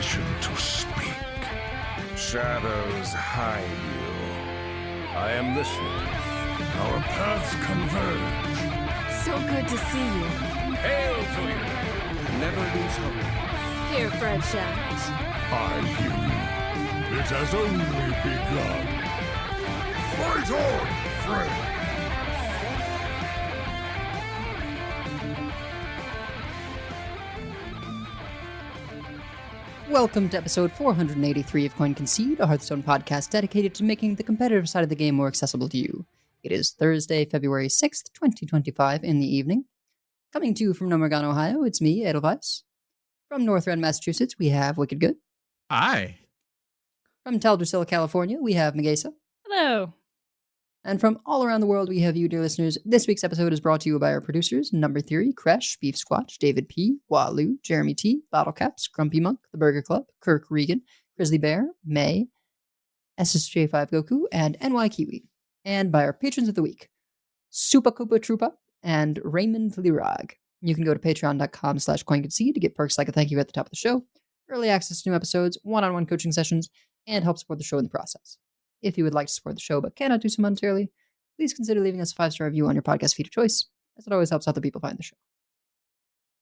permission to speak. Shadows hide you. I am listening. Our paths converge. So good to see you. Hail to you. Never lose hope. Here, Fred shouts. I hear you. It has only begun. Fight on, friend. Welcome to episode 483 of Concede, a Hearthstone podcast dedicated to making the competitive side of the game more accessible to you. It is Thursday, February 6th, 2025 in the evening. Coming to you from Nomergon, Ohio, it's me, Edelweiss. From North End, Massachusetts, we have Wicked Good. Hi. From Teldrassil, California, we have Megasa. Hello. And from all around the world, we have you, dear listeners. This week's episode is brought to you by our producers, Number Theory, Kresh, Beef Squatch, David P., Waloo, Jeremy T., Bottlecaps, Grumpy Monk, The Burger Club, Kirk Regan, Grizzly Bear, May, SSJ5 Goku, and NY Kiwi. And by our patrons of the week, Supa Koopa Troopa and Raymond Lirag. You can go to patreon.com/coinconcede to get perks like a thank you at the top of the show, early access to new episodes, one-on-one coaching sessions, and help support the show in the process. If you would like to support the show but cannot do so monetarily, please consider leaving us a 5-star review on your podcast feed of choice, as it always helps other people find the show.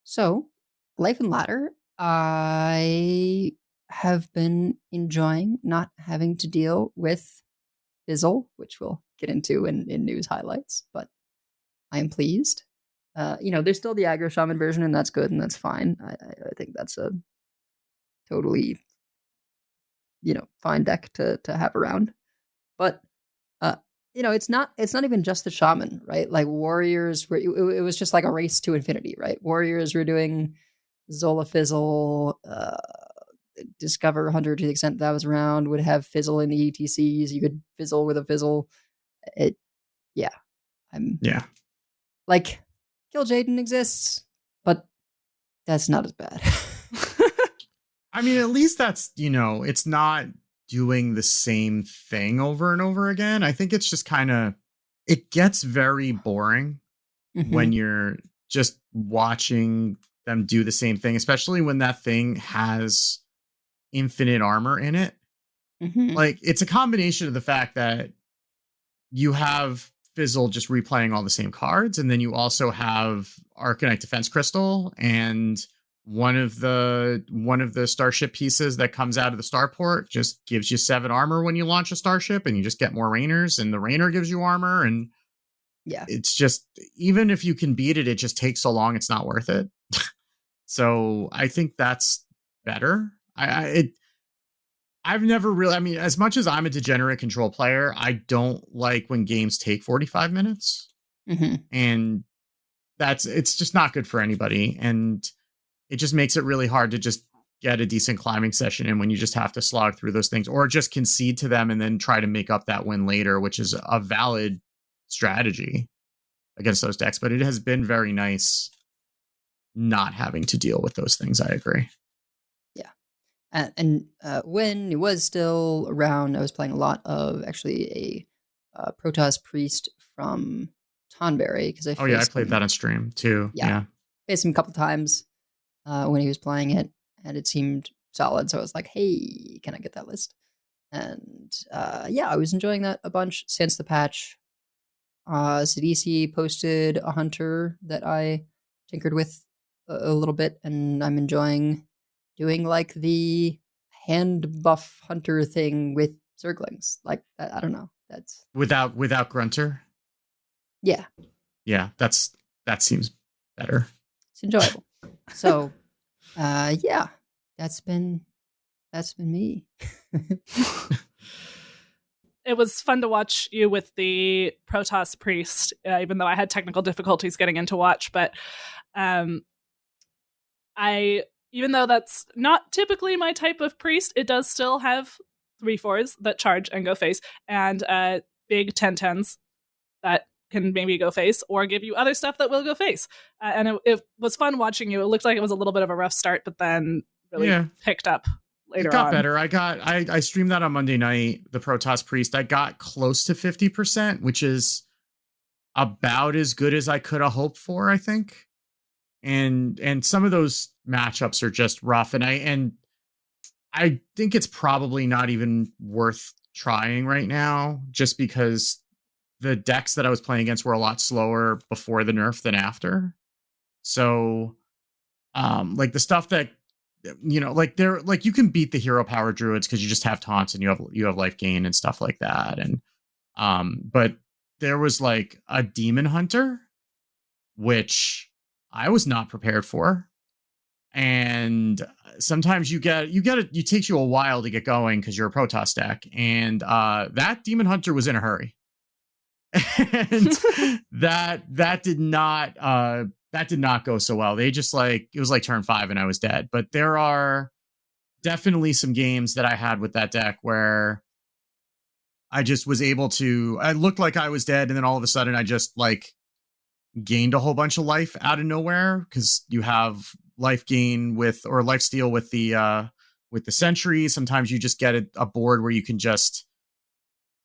So, Life and Ladder, I have been enjoying not having to deal with Fizzle, which we'll get into in news highlights, but I am pleased. There's still the aggro shaman version, and that's good, and that's fine. I think that's a totally, fine deck to have around. But it's not even just the shaman, right? Like warriors were, it was just like a race to infinity, right? Warriors were doing Zola Fizzle, Discover Hunter to the extent that was around, would have Fizzle in the ETCs. You could Fizzle with a Fizzle. Like, Kill Jaden exists, but that's not as bad. I mean, at least that's, it's not doing the same thing over and over again. I think it's just it gets very boring when you're just watching them do the same thing, especially when that thing has infinite armor in it. Like, it's a combination of the fact that you have Fizzle just replaying all the same cards, and then you also have Arcanite Defense Crystal, and one of the starship pieces that comes out of the starport just gives you 7 armor when you launch a starship, and you just get more Rainers, and the Rainer gives you armor, and it's just, even if you can beat it, it just takes so long, it's not worth it. So I think that's better. I've never really, as much as I'm a degenerate control player, I don't like when games take 45 minutes. And it's just not good for anybody. And it just makes it really hard to just get a decent climbing session in when you just have to slog through those things, or just concede to them and then try to make up that win later, which is a valid strategy against those decks. But it has been very nice not having to deal with those things. I agree. And when it was still around, I was playing a lot of actually a Protoss Priest from Tonberry, because I played that on stream too. Yeah. Faced him a couple times when he was playing it, and it seemed solid. So I was like, hey, can I get that list? And I was enjoying that a bunch since the patch. Sidisi posted a hunter that I tinkered with a little bit, and I'm enjoying doing like the hand buff hunter thing with Zerglings. Like, I don't know. That's without Grunter. Yeah. Yeah, that seems better. It's enjoyable. So, that's been me. It was fun to watch you with the Protoss Priest, even though I had technical difficulties getting into watch. But even though that's not typically my type of priest, it does still have 3/4s that charge and go face, and big 10/10s that can maybe go face or give you other stuff that will go face. And it was fun watching you. It looked like it was a little bit of a rough start, but then really picked up later on. It got better. I streamed that on Monday night, the Protoss Priest. I got close to 50%, which is about as good as I could have hoped for, I think. And some of those matchups are just rough. And I think it's probably not even worth trying right now, just because the decks that I was playing against were a lot slower before the nerf than after. So, like the stuff that, like they're like, you can beat the hero power druids because you just have taunts and you have life gain and stuff like that. And, but there was like a demon hunter, which I was not prepared for. And sometimes it takes you a while to get going because you're a Protoss deck. And that Demon Hunter was in a hurry. And that did not go so well. They just it was like turn 5 and I was dead. But there are definitely some games that I had with that deck where I just was able to, I looked like I was dead, and then all of a sudden I just gained a whole bunch of life out of nowhere, because you have life gain or life steal with the sentry. Sometimes you just get a board where you can just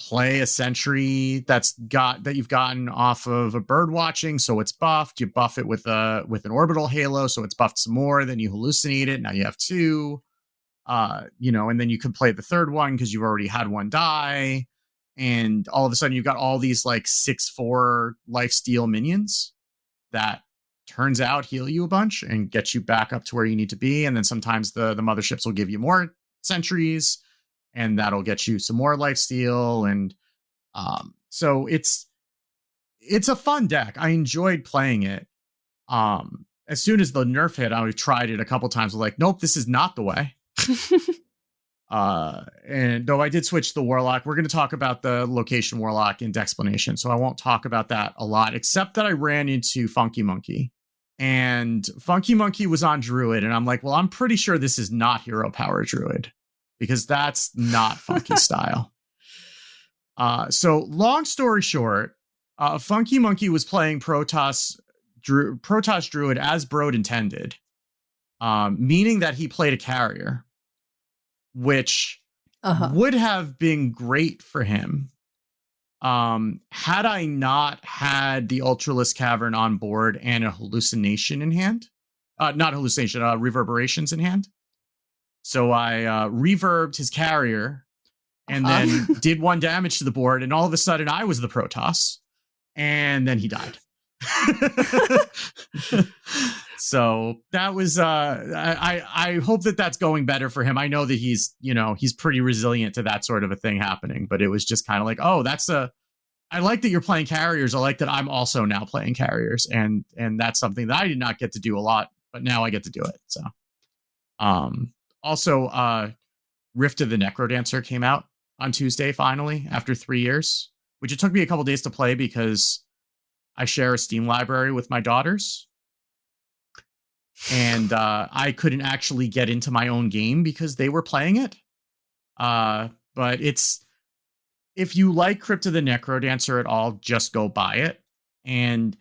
play a sentry that you've gotten off of a bird watching, so it's buffed. You buff it with an orbital halo, so it's buffed some more. Then you hallucinate it. Now you have 2. And then you can play the third one because you've already had 1 die. And all of a sudden you've got all these 6/4 life steal minions that turns out heal you a bunch and get you back up to where you need to be. And then sometimes the motherships will give you more sentries, and that'll get you some more life steal. And so it's a fun deck. I enjoyed playing it. As soon as the nerf hit, I tried it a couple times. Nope, this is not the way. And though I did switch the Warlock, we're going to talk about the location Warlock in Decksplanations, so I won't talk about that a lot, except that I ran into Funky Monkey. And Funky Monkey was on Druid, and I'm like, well, I'm pretty sure this is not Hero Power Druid, because that's not Funky style. So long story short, Funky Monkey was playing Protoss Druid as Broad intended, meaning that he played a carrier, which would have been great for him had I not had the Ultralisk Cavern on board and a hallucination in hand. Not hallucination, reverberations in hand. So I reverbed his carrier and then did 1 damage to the board, and all of a sudden I was the Protoss, and then he died. So that was I hope that that's going better for him. I know that he's pretty resilient to that sort of a thing happening, but it was just kind of I like that you're playing carriers. I like that I'm also now playing carriers, and that's something that I did not get to do a lot, but now I get to do it. So also Rift of the Necrodancer came out on Tuesday finally after 3 years, which it took me a couple days to play because I share a Steam library with my daughters. And I couldn't actually get into my own game because they were playing it. But if you like Crypt of the Necrodancer at all, just go buy it. And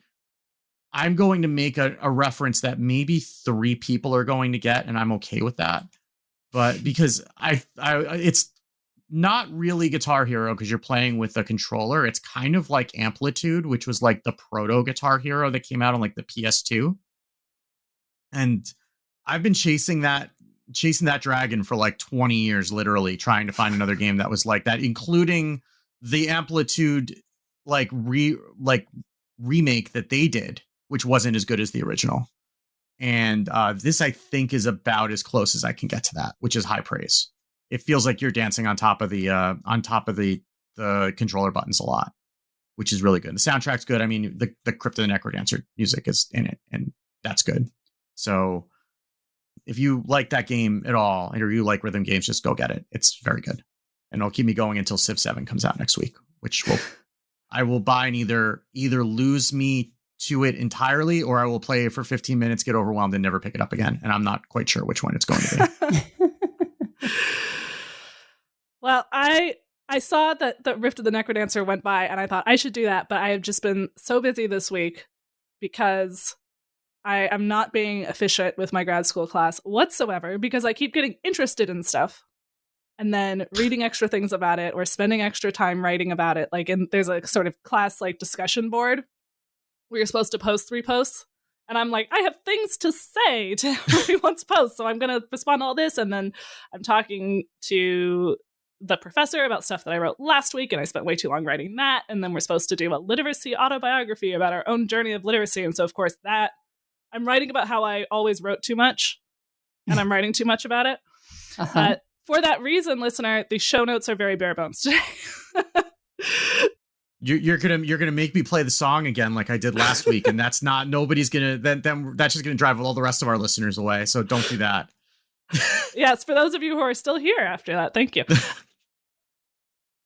I'm going to make a reference that maybe 3 people are going to get, and I'm okay with that. But because it's not really Guitar Hero because you're playing with a controller. It's kind of like Amplitude, which was like the proto Guitar Hero that came out on the PS2. And I've been chasing that dragon for 20 years, literally trying to find another game that was like that, including the Amplitude remake that they did, which wasn't as good as the original. And this, I think, is about as close as I can get to that, which is high praise. It feels like you're dancing on top of the controller buttons a lot, which is really good. The soundtrack's good. I mean, the Crypt of the Necrodancer music is in it, and that's good. So if you like that game at all, or you like rhythm games, just go get it. It's very good. And it'll keep me going until Civ 7 comes out next week, which I will buy and either lose me to it entirely, or I will play it for 15 minutes, get overwhelmed, and never pick it up again. And I'm not quite sure which one it's going to be. Well, I saw that the Rift of the Necrodancer went by, and I thought I should do that, but I have just been so busy this week because I am not being efficient with my grad school class whatsoever, because I keep getting interested in stuff and then reading extra things about it or spending extra time writing about it. And there's a sort of class discussion board where you're supposed to post 3 posts, And I'm like, I have things to say to everyone's post, so I'm going to respond to all this. And then I'm talking to the professor about stuff that I wrote last week, and I spent way too long writing that. And then we're supposed to do a literacy autobiography about our own journey of literacy. And so, of course, that I'm writing about how I always wrote too much, and I'm writing too much about it. For that reason, listener, the show notes are very bare bones today. You're gonna make me play the song again like I did last week, and that's not nobody's gonna then that's just gonna drive all the rest of our listeners away. So don't do that. Yes, for those of you who are still here after that, thank you.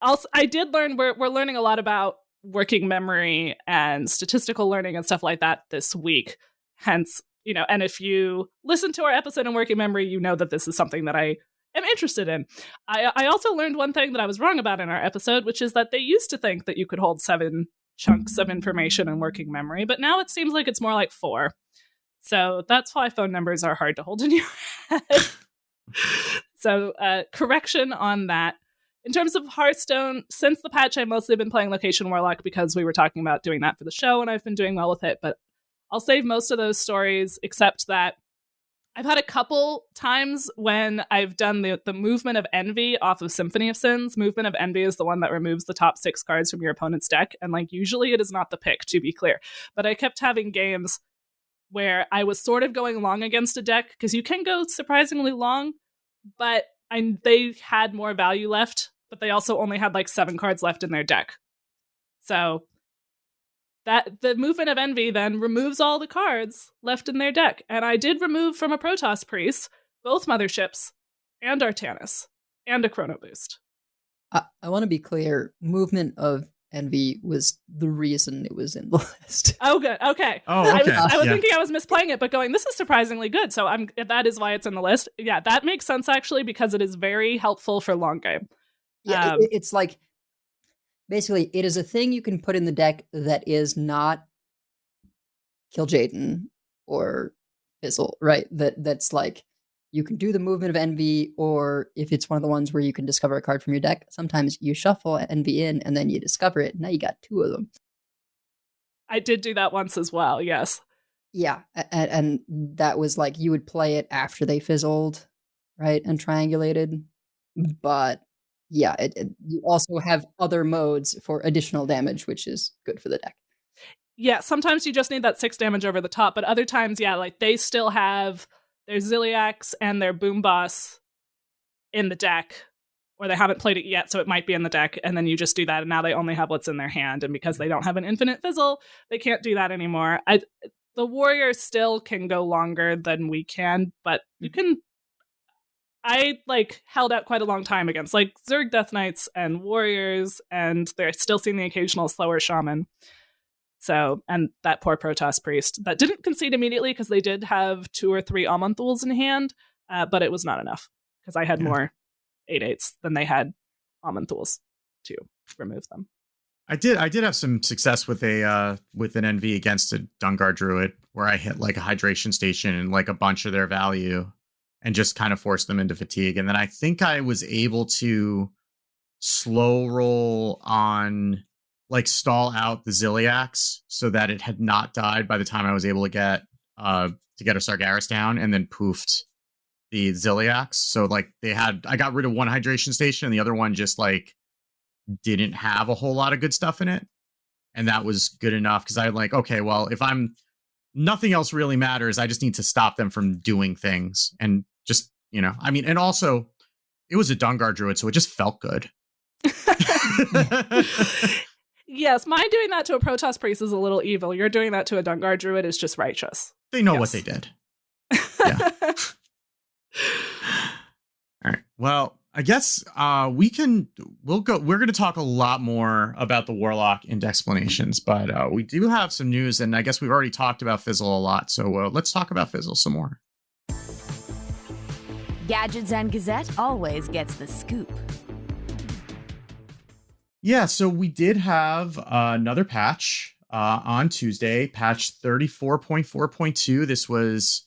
Also, I did learn we're learning a lot about working memory and statistical learning and stuff like that this week. Hence, and if you listen to our episode on working memory, you know that this is something that I am interested in. I also learned one thing that I was wrong about in our episode, which is that they used to think that you could hold 7 chunks of information in working memory, but now it seems like it's more like 4. So that's why phone numbers are hard to hold in your head. So correction on that. In terms of Hearthstone, since the patch, I've mostly been playing Location Warlock because we were talking about doing that for the show, and I've been doing well with it, but I'll save most of those stories, except that I've had a couple times when I've done the Movement of Envy off of Symphony of Sins. Movement of Envy is the one that removes the top 6 cards from your opponent's deck. And usually it is not the pick, to be clear. But I kept having games where I was sort of going long against a deck, because you can go surprisingly long, but they had more value left, but they also only had 7 cards left in their deck. So that the Movement of Envy then removes all the cards left in their deck. And I did remove from a Protoss Priest both Motherships and Artanis and a Chrono Boost. I want to be clear. Movement of Envy was the reason it was in the list. Oh, good. Okay. Oh, okay. I was thinking I was misplaying it, but going, this is surprisingly good. So that is why it's in the list. Yeah, that makes sense, actually, because it is very helpful for long game. Yeah, it's like, basically, it is a thing you can put in the deck that is not Kill Jaden or Fizzle, right? That's like, you can do the Movement of Envy, or if it's one of the ones where you can discover a card from your deck, sometimes you shuffle Envy in and then you discover it. Now you got 2 of them. I did do that once as well, yes. Yeah, and that was you would play it after they fizzled, right, and triangulated. But yeah, you also have other modes for additional damage, which is good for the deck. Yeah, sometimes you just need that 6 damage over the top, but other times, yeah, they still have their Ziliax and their Boom Boss in the deck, or they haven't played it yet, so it might be in the deck, and then you just do that, and now they only have what's in their hand, and because they don't have an infinite Fizzle, they can't do that anymore. The Warriors still can go longer than we can, but you can... I held out quite a long time against Zerg Death Knights and Warriors, and they're still seeing the occasional slower Shaman. So, and that poor Protoss Priest that didn't concede immediately because they did have 2 or 3 Amonthuls in hand, but it was not enough because I had more 8/8s than they had Amonthuls to remove them. I did have some success with an NV against a Dungar Druid where I hit a hydration station and a bunch of their value and just kind of forced them into fatigue. And then I think I was able to slow roll on stall out the Ziliax so that it had not died by the time I was able to get a Sargeras down, and then poofed the Ziliax. So I got rid of one hydration station and the other one just didn't have a whole lot of good stuff in it. And that was good enough because I'm okay, well, if nothing else really matters, I just need to stop them from doing things. And just, and also it was a Dungar Druid, so it just felt good. Yes, mine doing that to a Protoss Priest is a little evil. You're doing that to a Dungar Druid is just righteous. They know what they did. Yeah. All right. Well, I guess we're going to talk a lot more about the Warlock in Decksplanations, but we do have some news, and I guess we've already talked about Fizzle a lot, so let's talk about Fizzle some more. Gadgets and Gazette always gets the scoop. Yeah, so we did have another patch on Tuesday, patch 34.4.2. This was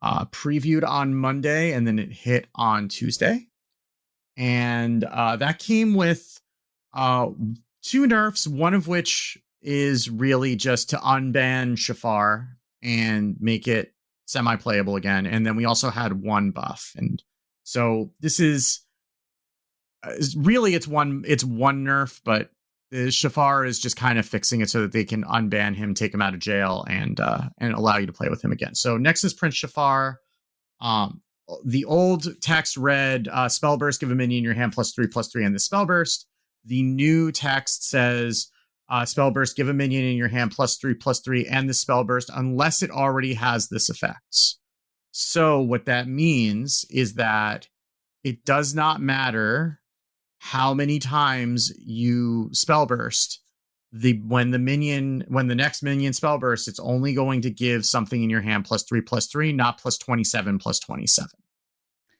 previewed on Monday, and then it hit on Tuesday. And that came with 2 nerfs, one of which is really just to unban Shafar and make it semi-playable again. And then we also had one buff. And so this is really it's one nerf, but the Shafar is just kind of fixing it so that they can unban him, take him out of jail, and allow you to play with him again. So next is Prince Shafar. The old text read, spell burst, give a minion in your hand +3/+3 and the spell burst. The new text says, spell burst, give a minion in your hand +3/+3 and the spell burst, unless it already has this effect. So what that means is that it does not matter how many times you spell burst. When the next minion spell bursts, it's only going to give something in your hand +3/+3, not +27/+27.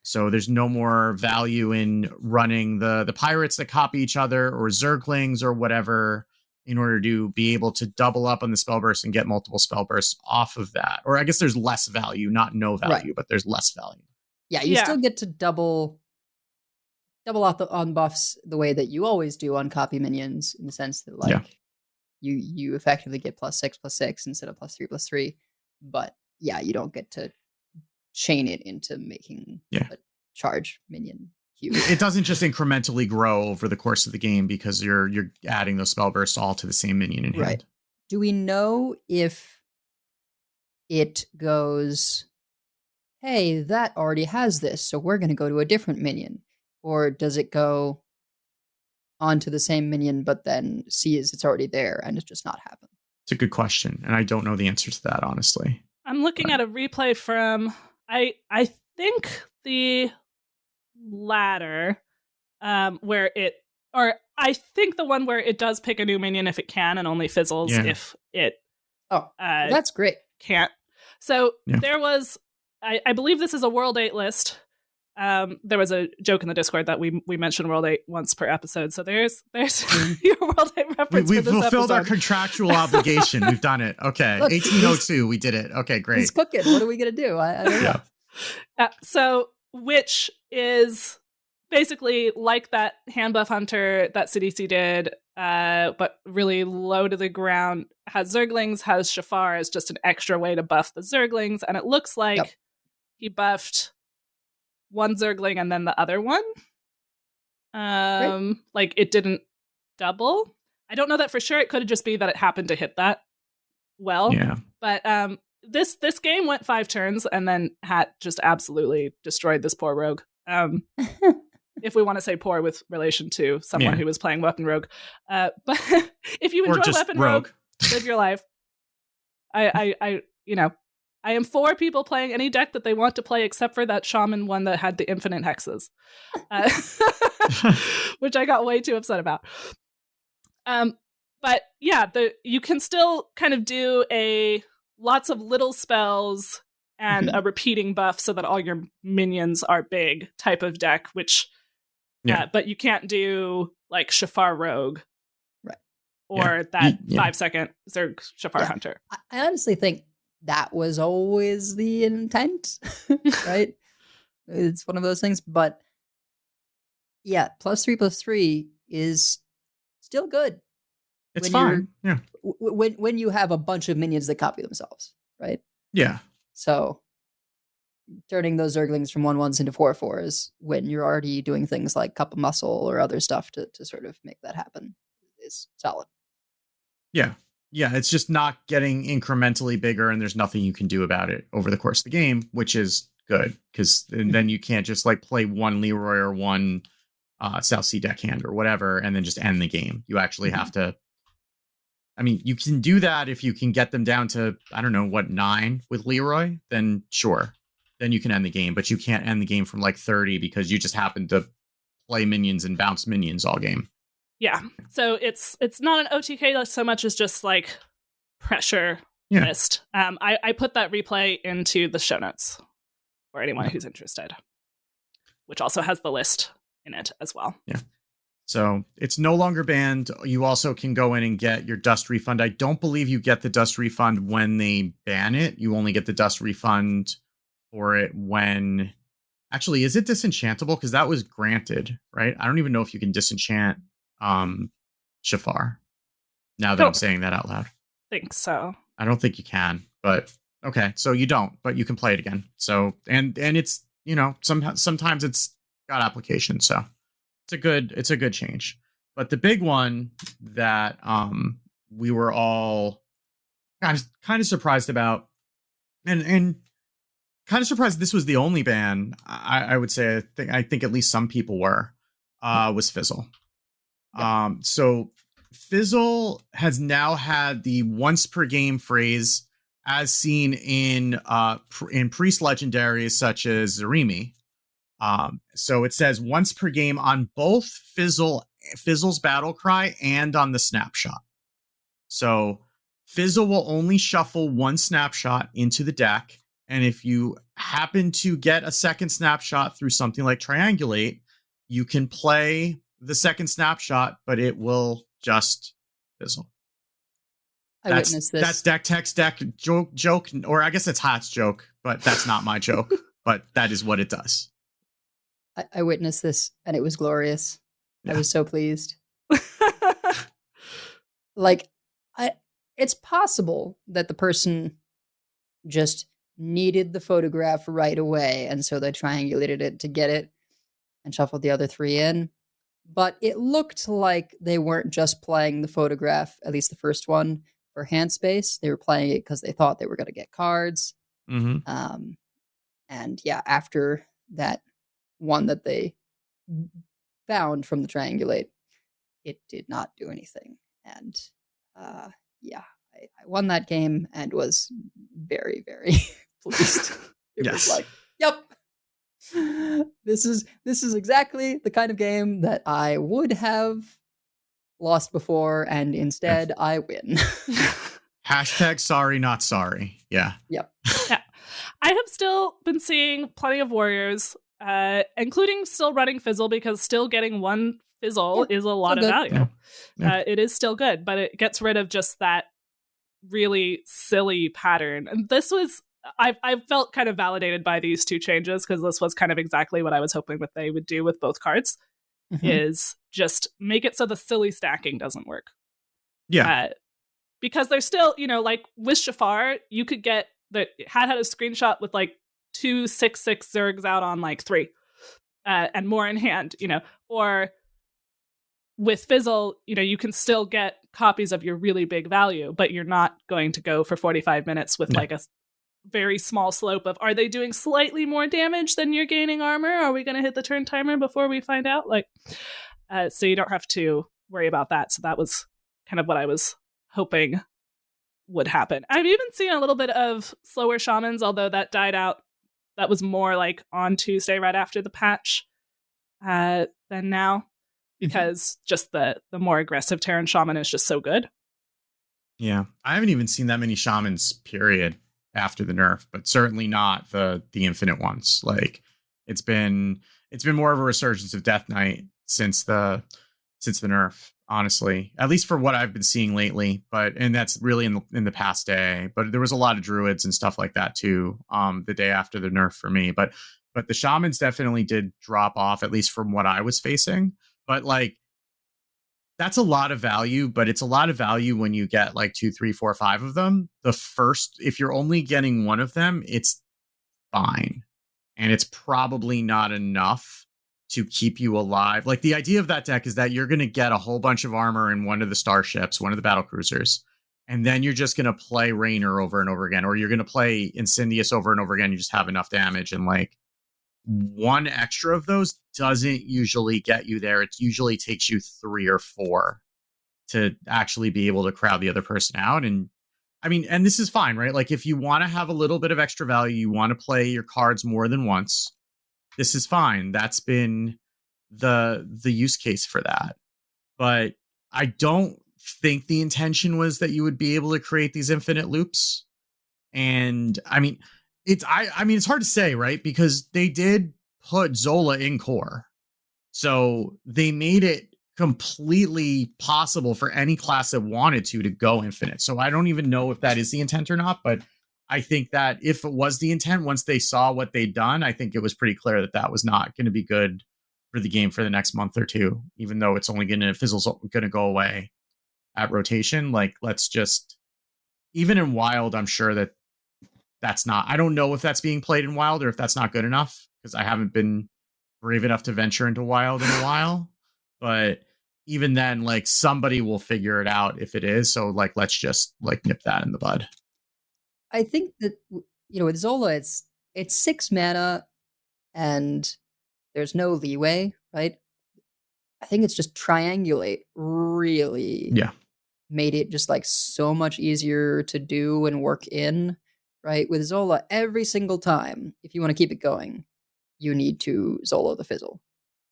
So there's no more value in running the pirates that copy each other or Zerglings or whatever in order to be able to double up on the spell burst and get multiple spell bursts off of that. Or I guess there's less value, not no value, but there's less value. Yeah, you still get to double out the unbuffs the way that you always do on copy minions, in the sense that you effectively get +6/+6 instead of +3/+3. But yeah, you don't get to chain it into making a charge minion huge. It doesn't just incrementally grow over the course of the game because you're adding those spell bursts all to the same minion in hand. Right. Do we know if it goes, hey, that already has this, so we're going to go to a different minion? Or does it go onto the same minion, but then sees it's already there and it's just not happened? It's a good question, and I don't know the answer to that, honestly. I'm looking at a replay from, I think the latter, where it, or I think the one where it does pick a new minion if it can and only fizzles if it that's great. Can't. So there was, I believe this is a World 8 list. There was a joke in the Discord that we mentioned World 8 once per episode. So there's your World 8 reference. We've for this fulfilled our episode. contractual obligation. We've done it. Okay. Look, 1802. We did it. Okay, great. He's cooking. What are we going to do? I don't know. So, which is basically like that hand buff hunter that CDC did, but really low to the ground, has Zerglings, has Shafar as just an extra way to buff the Zerglings. And it looks like he buffed one Zergling and then the other one. Like it didn't double. I don't know that for sure. It could just be that it happened to hit that well. Yeah. But this game went 5 turns and then Hat just absolutely destroyed this poor rogue. If we want to say poor with relation to someone who was playing Weapon Rogue. But if you enjoy Weapon Rogue, live your life. I am for people playing any deck that they want to play, except for that Shaman one that had the infinite hexes, which I got way too upset about. But yeah, you can still kind of do lots of little spells and a repeating buff so that all your minions are big type of deck, which, but you can't do like Shafar Rogue, right? Or that 5-second Zerg Shafar Hunter. I honestly think that was always the intent, right? It's one of those things, but yeah, +3/+3 is still good. It's fine. Yeah. When you have a bunch of minions that copy themselves, right? Yeah. So turning those Zerglings from 1/1s into 4/4s when you're already doing things like Cup of Muscle or other stuff to sort of make that happen is solid. Yeah. Yeah, it's just not getting incrementally bigger, and there's nothing you can do about it over the course of the game, which is good, because then you can't just like play one Leroy or one South Sea Deckhand or whatever, and then just end the game. You actually have to. I mean, you can do that if you can get them down to, I don't know, 9 with Leroy, then sure. Then you can end the game, but you can't end the game from like 30 because you just happen to play minions and bounce minions all game. Yeah. So it's not an OTK so much as just like pressure list. I put that replay into the show notes for anyone who's interested, which also has the list in it as well. Yeah. So it's no longer banned. You also can go in and get your dust refund. I don't believe you get the dust refund when they ban it. You only get the dust refund for it when... Actually, is it disenchantable? Because that was granted, right? I don't even know if you can disenchant Shafar. Now that I'm saying that out loud. Think so. I don't think you can, but Okay, so you don't, but you can play it again. So and it's, sometimes it's got application. So it's a good change. But the big one that we were all kind of surprised about, and kind of surprised this was the only ban. I would say I think at least some people were, was Fizzle. So Fizzle has now had the once per game phrase as seen in priest legendaries such as Zarimi. So it says once per game on both Fizzle's battle cry and on the snapshot. So Fizzle will only shuffle one snapshot into the deck, and if you happen to get a second snapshot through something like Triangulate, you can play the second snapshot, but it will just Fizzle. I witnessed this. That's deck text deck joke, or I guess it's Hat's joke, but that's not my joke. But that is what it does. I witnessed this, and it was glorious. Yeah. I was so pleased. It's possible that the person just needed the photograph right away, and so they triangulated it to get it and shuffled the other three in. But it looked like they weren't just playing the photograph, at least the first one, for hand space. They were playing it because they thought they were going to get cards. Mm-hmm. And yeah, after that one that they found from the Triangulate, it did not do anything. And I won that game and was very, very pleased. It was like, yep, this is exactly the kind of game that I would have lost before, and instead I win. Hashtag sorry, not sorry. Yeah. Yep. Yeah. I have still been seeing plenty of warriors, including still running Fizzle, because still getting one Fizzle is a lot of value. Yeah. It is still good, but it gets rid of just that really silly pattern. And this was, I felt kind of validated by these two changes, because this was kind of exactly what I was hoping that they would do with both cards, is just make it so the silly stacking doesn't work. Yeah. Because there's still, like with Shafar, you could get had a screenshot with like 2 6/6 Zergs out on like 3 and more in hand, or with Fizzle, you can still get copies of your really big value, but you're not going to go for 45 minutes with like a very small slope of, are they doing slightly more damage than you're gaining armor? Are we going to hit the turn timer before we find out? So you don't have to worry about that. So that was kind of what I was hoping would happen. I've even seen a little bit of slower shamans, although that died out. That was more like on Tuesday, right after the patch, than now, because just the more aggressive Terran shaman is just so good. Yeah, I haven't even seen that many shamans, period, after the nerf, but certainly not the infinite ones. Like it's been more of a resurgence of Death Knight since the nerf, honestly, at least for what I've been seeing lately. And that's really in the past day, but there was a lot of druids and stuff like that too, the day after the nerf for me, but the shamans definitely did drop off, at least from what I was facing. But like, that's a lot of value, but it's a lot of value when you get like 2, 3, 4, 5 of them. If you're only getting one of them, it's fine. And it's probably not enough to keep you alive. Like the idea of that deck is that you're going to get a whole bunch of armor in one of the starships, one of the battle cruisers, and then you're just going to play Raynor over and over again, or you're going to play Incendius over and over again. You just have enough damage, and like one extra of those doesn't usually get you there. It usually takes you 3 or 4 to actually be able to crowd the other person out. And I mean, and this is fine, right? Like if you want to have a little bit of extra value, you want to play your cards more than once, this is fine. That's been the use case for that. But I don't think the intention was that you would be able to create these infinite loops. And I mean, it's hard to say, right? Because they did put Zola in core. So they made it completely possible for any class that wanted to go infinite. So I don't even know if that is the intent or not, but I think that if it was the intent, once they saw what they'd done, I think it was pretty clear that that was not going to be good for the game for the next month or two, even though it's only Fizzle's going to go away at rotation. Like, let's just, even in Wild, I'm sure that I don't know if that's being played in Wild or if that's not good enough, because I haven't been brave enough to venture into Wild in a while. But even then, like, somebody will figure it out if it is. So, like, let's just like nip that in the bud. I think that, with Zola, it's 6 mana and there's no leeway, right? I think it's just Triangulate really made it just like so much easier to do and work in, right? With Zola, every single time, if you want to keep it going, you need to Zola the Fizzle.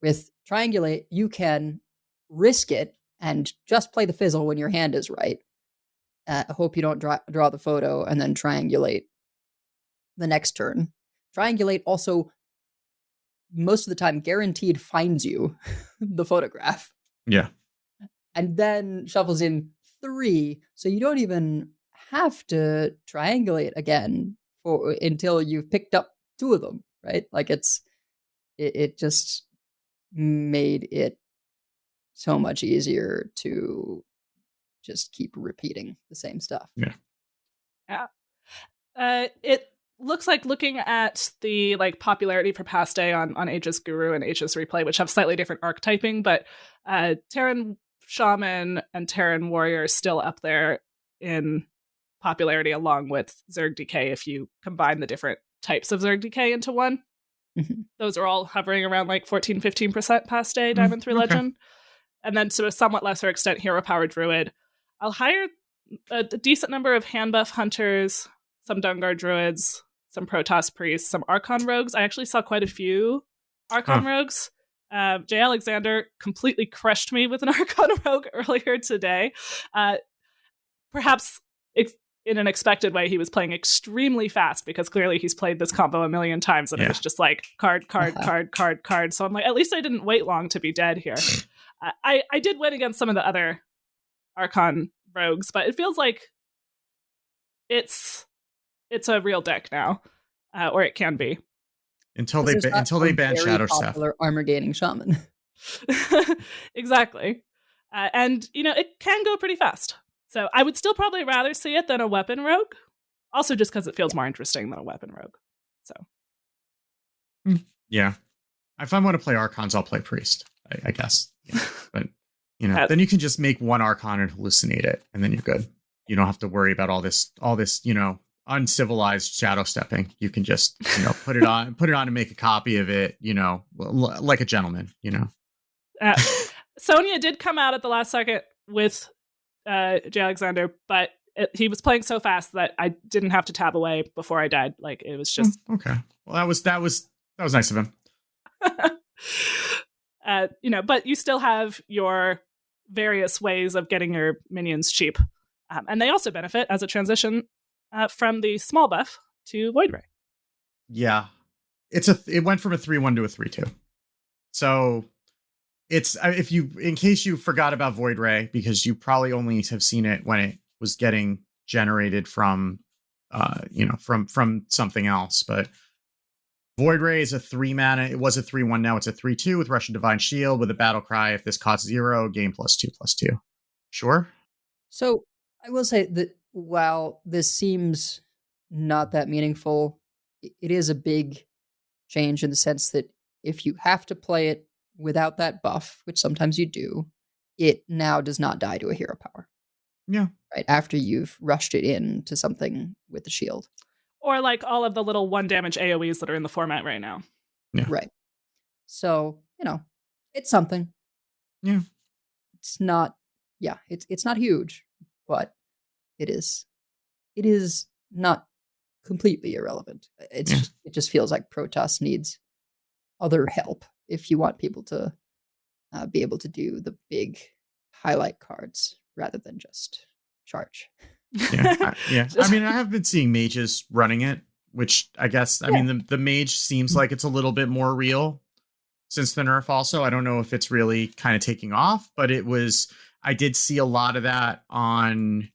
With Triangulate, you can risk it and just play the Fizzle when your hand is right. Hope you don't draw the photo and then Triangulate the next turn. Triangulate also, most of the time, guaranteed finds you the photograph. Yeah. And then shuffles in 3, so you don't even have to triangulate again until you've picked up 2 of them, right? Like, it just made it so much easier to just keep repeating the same stuff. Yeah. It looks like, looking at the like popularity for Past Day on Aegis Guru and Aegis Replay, which have slightly different archetyping, but Terran Shaman and Terran Warrior are still up there in popularity, along with Zerg DK if you combine the different types of Zerg DK into one. Mm-hmm. Those are all hovering around like 14-15% Past Day, Diamond 3 Legend. And then to a somewhat lesser extent, Hero Power Druid. I'll hire a decent number of hand buff hunters, some Dungar Druids, some Protoss Priests, some Archon Rogues. I actually saw quite a few Archon Rogues. Jay Alexander completely crushed me with an Archon Rogue earlier today. Perhaps in an expected way, he was playing extremely fast because clearly he's played this combo a million times, and it was just like card. So I'm like, at least I didn't wait long to be dead here. I did win against some of the other Archon Rogues, but it feels like it's a real deck now, or it can be. Until they ban Shadow Steph. Armor gaining shaman. Exactly. And, it can go pretty fast. So I would still probably rather see it than a weapon rogue. Also just because it feels more interesting than a weapon rogue. So. Yeah. If I want to play Archons, I'll play Priest, I guess. Yeah. But, then you can just make one Archon and hallucinate it, and then you're good. You don't have to worry about all this, uncivilized shadow stepping. You can just put it on and make a copy of it, like a gentleman. Sonya did come out at the last second with Jay Alexander, but he was playing so fast that I didn't have to tab away before I died. Like, it was just okay. Well, that was nice of him. But you still have your various ways of getting your minions cheap, and they also benefit as a transition from the small buff to Void Ray. Yeah, it went from a 3/1 to a 3/2. So it's, in case you forgot about Void Ray, because you probably only have seen it when it was getting generated from from something else. But Void Ray is a 3 mana. It was a 3/1. Now it's a 3/2 with Russian Divine Shield with a battle cry. If this costs 0, gain +2/+2. Sure. So I will say that while this seems not that meaningful, it is a big change in the sense that if you have to play it without that buff, which sometimes you do, it now does not die to a hero power. Yeah. Right after you've rushed it into something with the shield. Or like all of the little 1 damage AoEs that are in the format right now. Yeah. Right. So, it's something. Yeah. It's not huge, but it is not completely irrelevant. It just feels like Protoss needs other help if you want people to be able to do the big highlight cards rather than just charge. Yeah. I mean, I have been seeing mages running it, which I guess, I mean, the mage seems like it's a little bit more real since the nerf also. I don't know if it's really kind of taking off, but I did see a lot of that on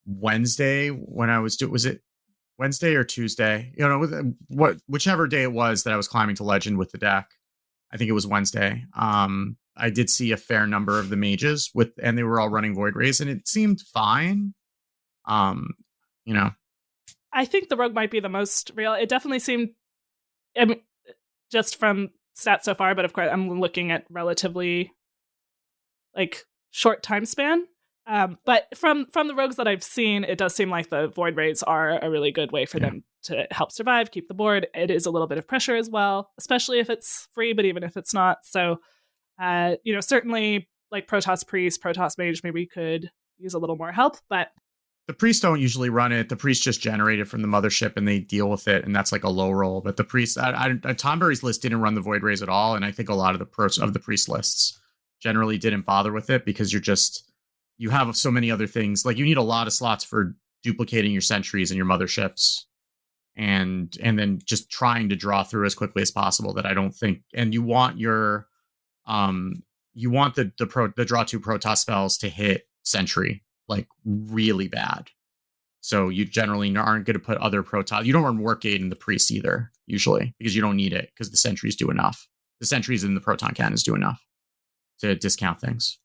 Wednesday when I was it Wednesday or Tuesday, whichever day it was that I was climbing to Legend with the deck. I think it was Wednesday. I did see a fair number of the mages and they were all running Void Rays, and it seemed fine. I think the rogue might be the most real. It definitely seemed, I mean, just from stats so far, but of course I'm looking at relatively like short time span. But from the rogues that I've seen, it does seem like the void rays are a really good way for them to help survive, keep the board. It is a little bit of pressure as well, especially if it's free, but even if it's not. So, certainly like Protoss Priest, Protoss Mage maybe could use a little more help, but the priests don't usually run it. The priests just generate it from the mothership and they deal with it, and that's like a low roll. But the priests, Tomberry's list didn't run the void rays at all, and I think a lot of the priest lists generally didn't bother with it because you have so many other things. Like you need a lot of slots for duplicating your sentries and your motherships, and then just trying to draw through as quickly as possible. That I don't think, and you want your the draw 2 Protoss spells to hit sentry like really bad. So you generally aren't going to put other Protoss. You don't run Workgate in the priest either, usually, because you don't need it because the sentries do enough. The sentries in the proton cannons do enough to discount things.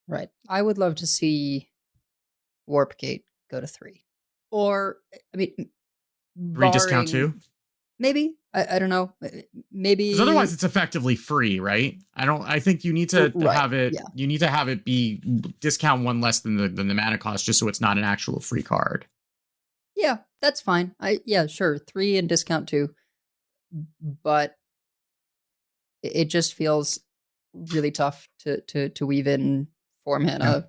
Right. I would love to see Warpgate go to 3. Or, I mean, 3 discount 2? Maybe. I don't know. Maybe. Because otherwise it's effectively free, right? I think you need to have it. Yeah. You need to have it be discount 1 less than the mana cost, just so it's not an actual free card. Yeah, that's fine. Sure. 3 and discount 2. But it just feels really tough to weave in 4 mana,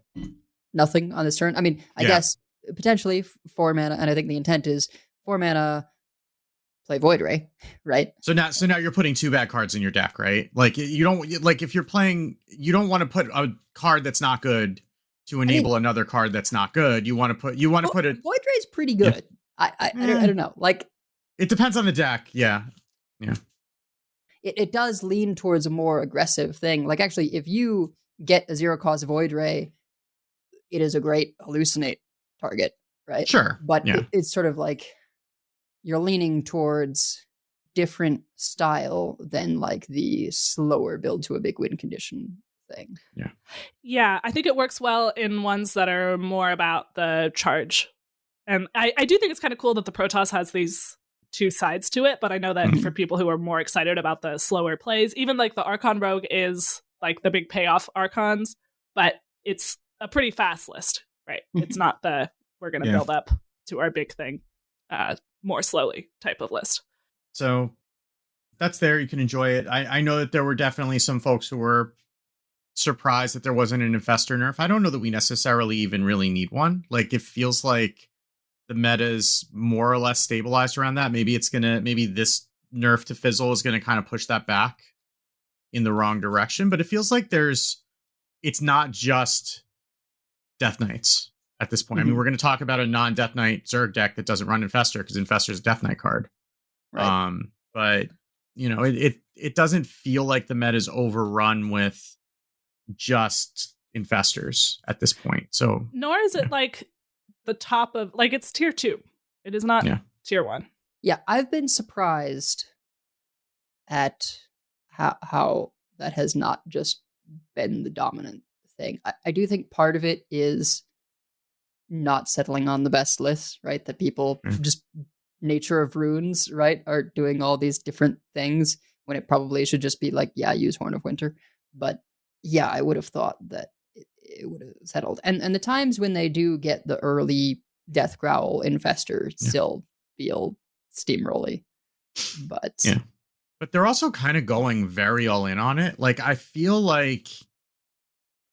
nothing on this turn. I mean, I guess potentially 4 mana, and I think the intent is 4 mana, play Void Ray, right? So now you're putting 2 bad cards in your deck, right? Like you don't like if you're playing, you don't want to put a card that's not good to enable another card that's not good. You want to put it. Void Ray's pretty good. Yeah. I don't know. Like it depends on the deck. Yeah. It does lean towards a more aggressive thing. Like actually, if you get a 0-cost Void Ray, it is a great hallucinate target, right? Sure. But it's sort of like you're leaning towards different style than like the slower build to a big win condition thing. Yeah, I think it works well in ones that are more about the charge. And I do think it's kind of cool that the Protoss has these 2 sides to it, but I know that for people who are more excited about the slower plays, even like the Archon Rogue is like the big payoff Archons, but it's a pretty fast list, right? It's not we're going to build up to our big thing more slowly type of list. So that's there. You can enjoy it. I know that there were definitely some folks who were surprised that there wasn't an Infestor nerf. I don't know that we necessarily even really need one. Like it feels like the meta is more or less stabilized around that. Maybe this nerf to Fizzle is going to kind of push that back in the wrong direction. But it feels like it's not just Death Knights at this point. I mean, we're going to talk about a non-Death Knight Zerg deck that doesn't run Infestor because Infestor is a Death Knight card. Right. But it doesn't feel like the meta is overrun with just Infestors at this point. So nor is it like the top of like it's tier 2. It is not tier 1. Yeah, I've been surprised at how that has not just been the dominant thing. I do think part of it is not settling on the best list, right? That people just nature of runes, right, are doing all these different things when it probably should just be like, use Horn of Winter. But yeah, I would have thought that it would have settled. And the times when they do get the early Death Growl Infestor still feel steamrolly. But but they're also kind of going very all in on it. Like I feel like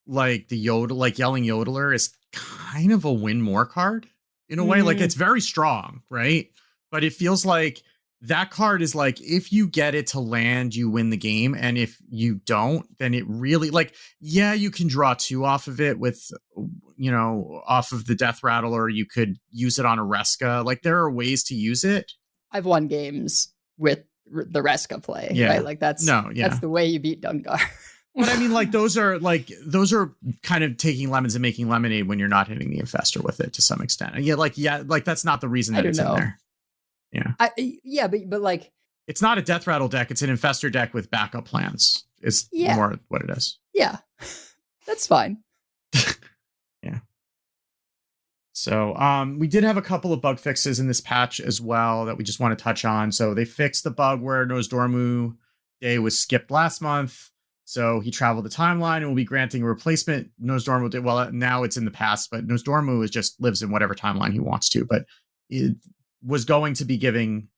the Yelling Yodeler is kind of a win more card in a way. Like it's very strong, right? But it feels like that card is like, if you get it to land, you win the game. And if you don't, then it really you can draw 2 off of it with, off of the Death Rattle, or you could use it on a Reska. Like there are ways to use it. I've won games with the Reska play, right? Like that's the way you beat Dungar. But I mean, like those are kind of taking lemons and making lemonade when you're not hitting the Infestor with it to some extent. Like that's not the reason that it's in there. Yeah. But like it's not a Death Rattle deck, it's an Infestor deck with backup plans. It's more what it is. Yeah. That's fine. So we did have a couple of bug fixes in this patch as well that we just want to touch on. So they fixed the bug where Nosdormu Day was skipped last month. So he traveled the timeline and will be granting a replacement Nosdormu Day. Well, now it's in the past, but Nosdormu is just lives in whatever timeline he wants to. But it was going to be giving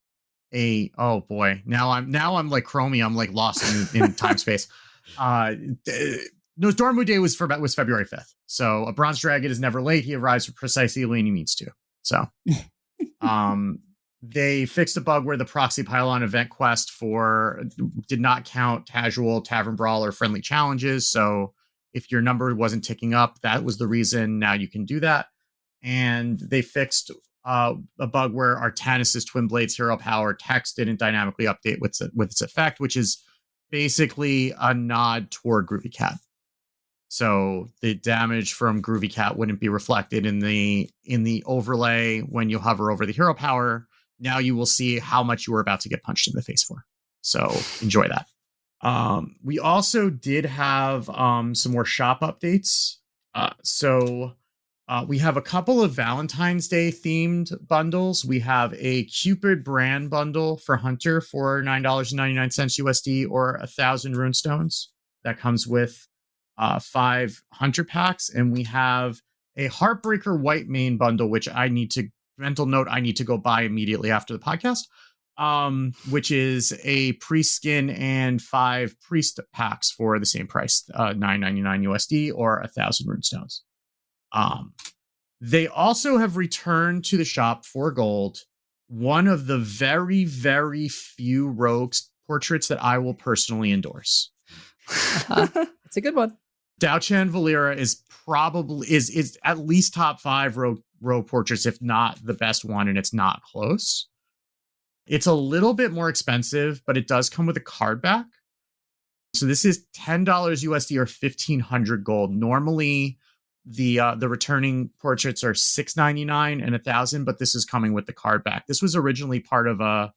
a now I'm like Chromie. I'm like lost in time space. Nosdormu Day was February 5th. So a bronze dragon is never late. He arrives precisely when he means to. So they fixed a bug where the proxy pylon event quest did not count casual tavern brawl or friendly challenges. So if your number wasn't ticking up, that was the reason. Now you can do that. And they fixed a bug where Artanis' Twin Blades hero power text didn't dynamically update with its effect, which is basically a nod toward Groovy Cat. So the damage from Groovy Cat wouldn't be reflected in the overlay when you hover over the hero power. Now you will see how much you were about to get punched in the face for. So enjoy that. We also did have some more shop updates. We have a couple of Valentine's Day themed bundles. We have a Cupid brand bundle for Hunter for $9.99 USD or 1,000 runestones. That comes with 5 Hunter packs, and we have a Heartbreaker White Mane bundle, which I need to go buy immediately after the podcast, which is a priest skin and 5 priest packs for the same price, $9.99 USD or 1,000 runestones. They also have returned to the shop for gold one of the very, very few rogues portraits that I will personally endorse. It's a good one. Daochan Valera is at least top 5 rogue portraits, if not the best one, and it's not close. It's a little bit more expensive, but it does come with a card back. So this is $10 USD or 1,500 gold. Normally, the returning portraits are $6.99 and 1,000, but this is coming with the card back. This was originally part of I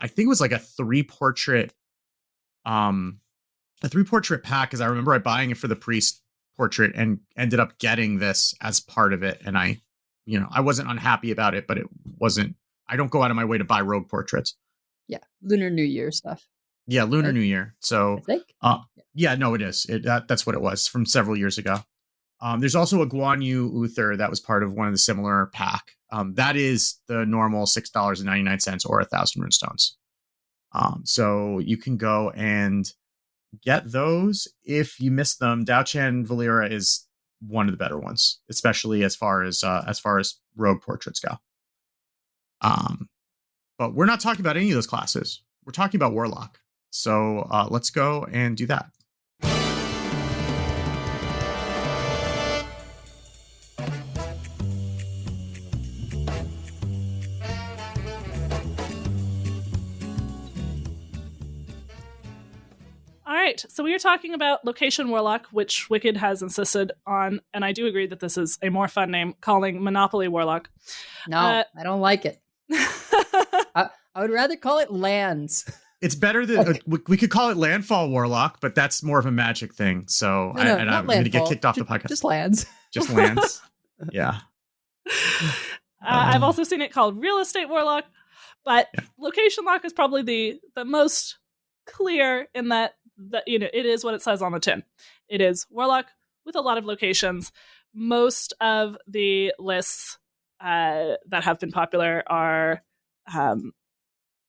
think it was like a 3-portrait pack, because I remember buying it for the priest portrait and ended up getting this as part of it. And I wasn't unhappy about it, but it wasn't. I don't go out of my way to buy rogue portraits. Yeah, Lunar New Year stuff. Yeah, Lunar New Year. So I think. Yeah, no, it is. That's what it was from several years ago. There's also a Guan Yu Uther that was part of one of the similar pack. That is the normal $6.99 or 1,000 runestones. So you can go and get those if you miss them. Daochan Valera is one of the better ones, especially as far as rogue portraits go. But we're not talking about any of those classes. We're talking about Warlock. So let's go and do that. So we are talking about Location Warlock, which Wicked has insisted on, and I do agree that this is a more fun name, calling Monopoly Warlock. No, I don't like it. I would rather call it Lands. It's better than we could call it Landfall Warlock, but that's more of a magic thing. So I'm going to get kicked off the podcast. Just Lands. Just Lands. Yeah. I've also seen it called Real Estate Warlock, but Location Lock is probably the most clear in that it is what it says on the tin. It is Warlock with a lot of locations. Most of the lists that have been popular are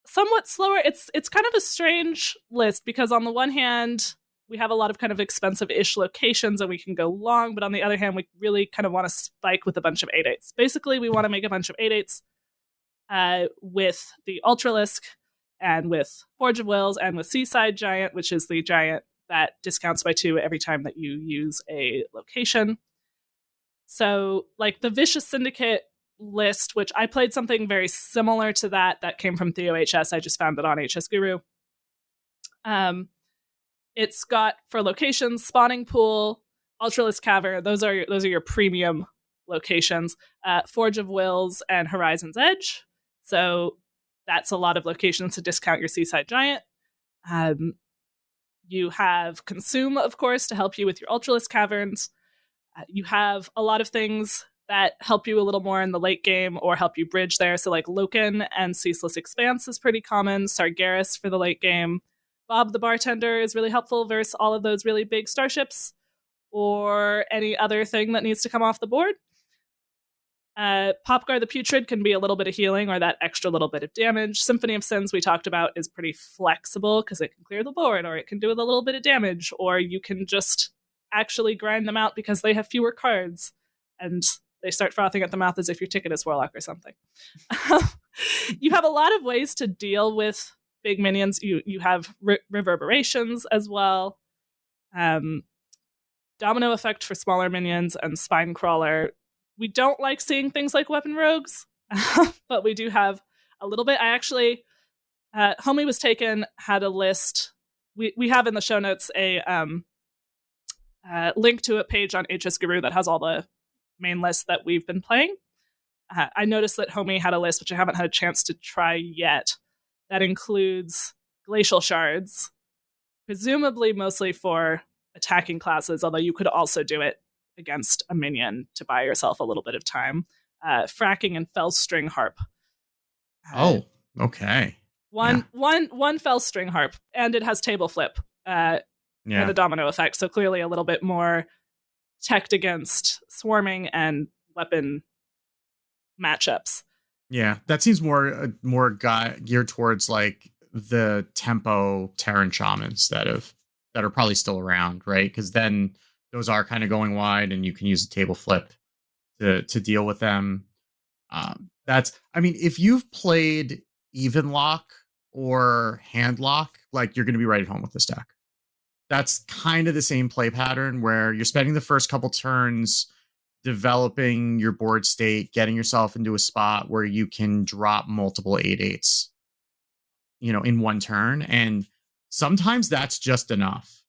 somewhat slower. It's kind of a strange list because on the one hand, we have a lot of kind of expensive-ish locations and we can go long, but on the other hand, we really kind of want to spike with a bunch of 8/8s. Basically, we want to make a bunch of 8/8s with the Ultralisk and with Forge of Wills and with Seaside Giant, which is the giant that discounts by 2 every time that you use a location. So, like the Vicious Syndicate list, which I played something very similar to that came from Theo HS. I just found it on HS Guru. It's got for locations, Spawning Pool, Ultralisk Cavern. Those are your premium locations. Forge of Wills and Horizon's Edge. So that's a lot of locations to discount your Seaside Giant. You have Consume, of course, to help you with your Ultralisk Caverns. You have a lot of things that help you a little more in the late game or help you bridge there. So like Loken and Ceaseless Expanse is pretty common. Sargeras for the late game. Bob the Bartender is really helpful versus all of those really big starships or any other thing that needs to come off the board. Popgar the Putrid can be a little bit of healing or that extra little bit of damage. Symphony of Sins we talked about is pretty flexible because it can clear the board or it can do a little bit of damage, or you can just actually grind them out because they have fewer cards and they start frothing at the mouth as if your ticket is Warlock or something. You have a lot of ways to deal with big minions. You have reverberations as well. Domino effect for smaller minions and spine crawler. We don't like seeing things like weapon rogues, but we do have a little bit. I actually, Homie Was Taken had a list. We have in the show notes a link to a page on HS Guru that has all the main lists that we've been playing. I noticed that Homie had a list, which I haven't had a chance to try yet, that includes glacial shards, presumably mostly for attacking classes, although you could also do it against a minion to buy yourself a little bit of time. Fracking and fell string harp. Okay. One fell string harp, and it has table flip and a domino effect. So clearly a little bit more teched against swarming and weapon matchups. Yeah, that seems more geared towards like the tempo Terran shamans that are probably still around, right? Because then those are kind of going wide, and you can use a table flip to deal with them. If you've played even lock or hand lock, like you're going to be right at home with this deck. That's kind of the same play pattern where you're spending the first couple turns developing your board state, getting yourself into a spot where you can drop multiple 8/8s, in one turn. And sometimes that's just enough.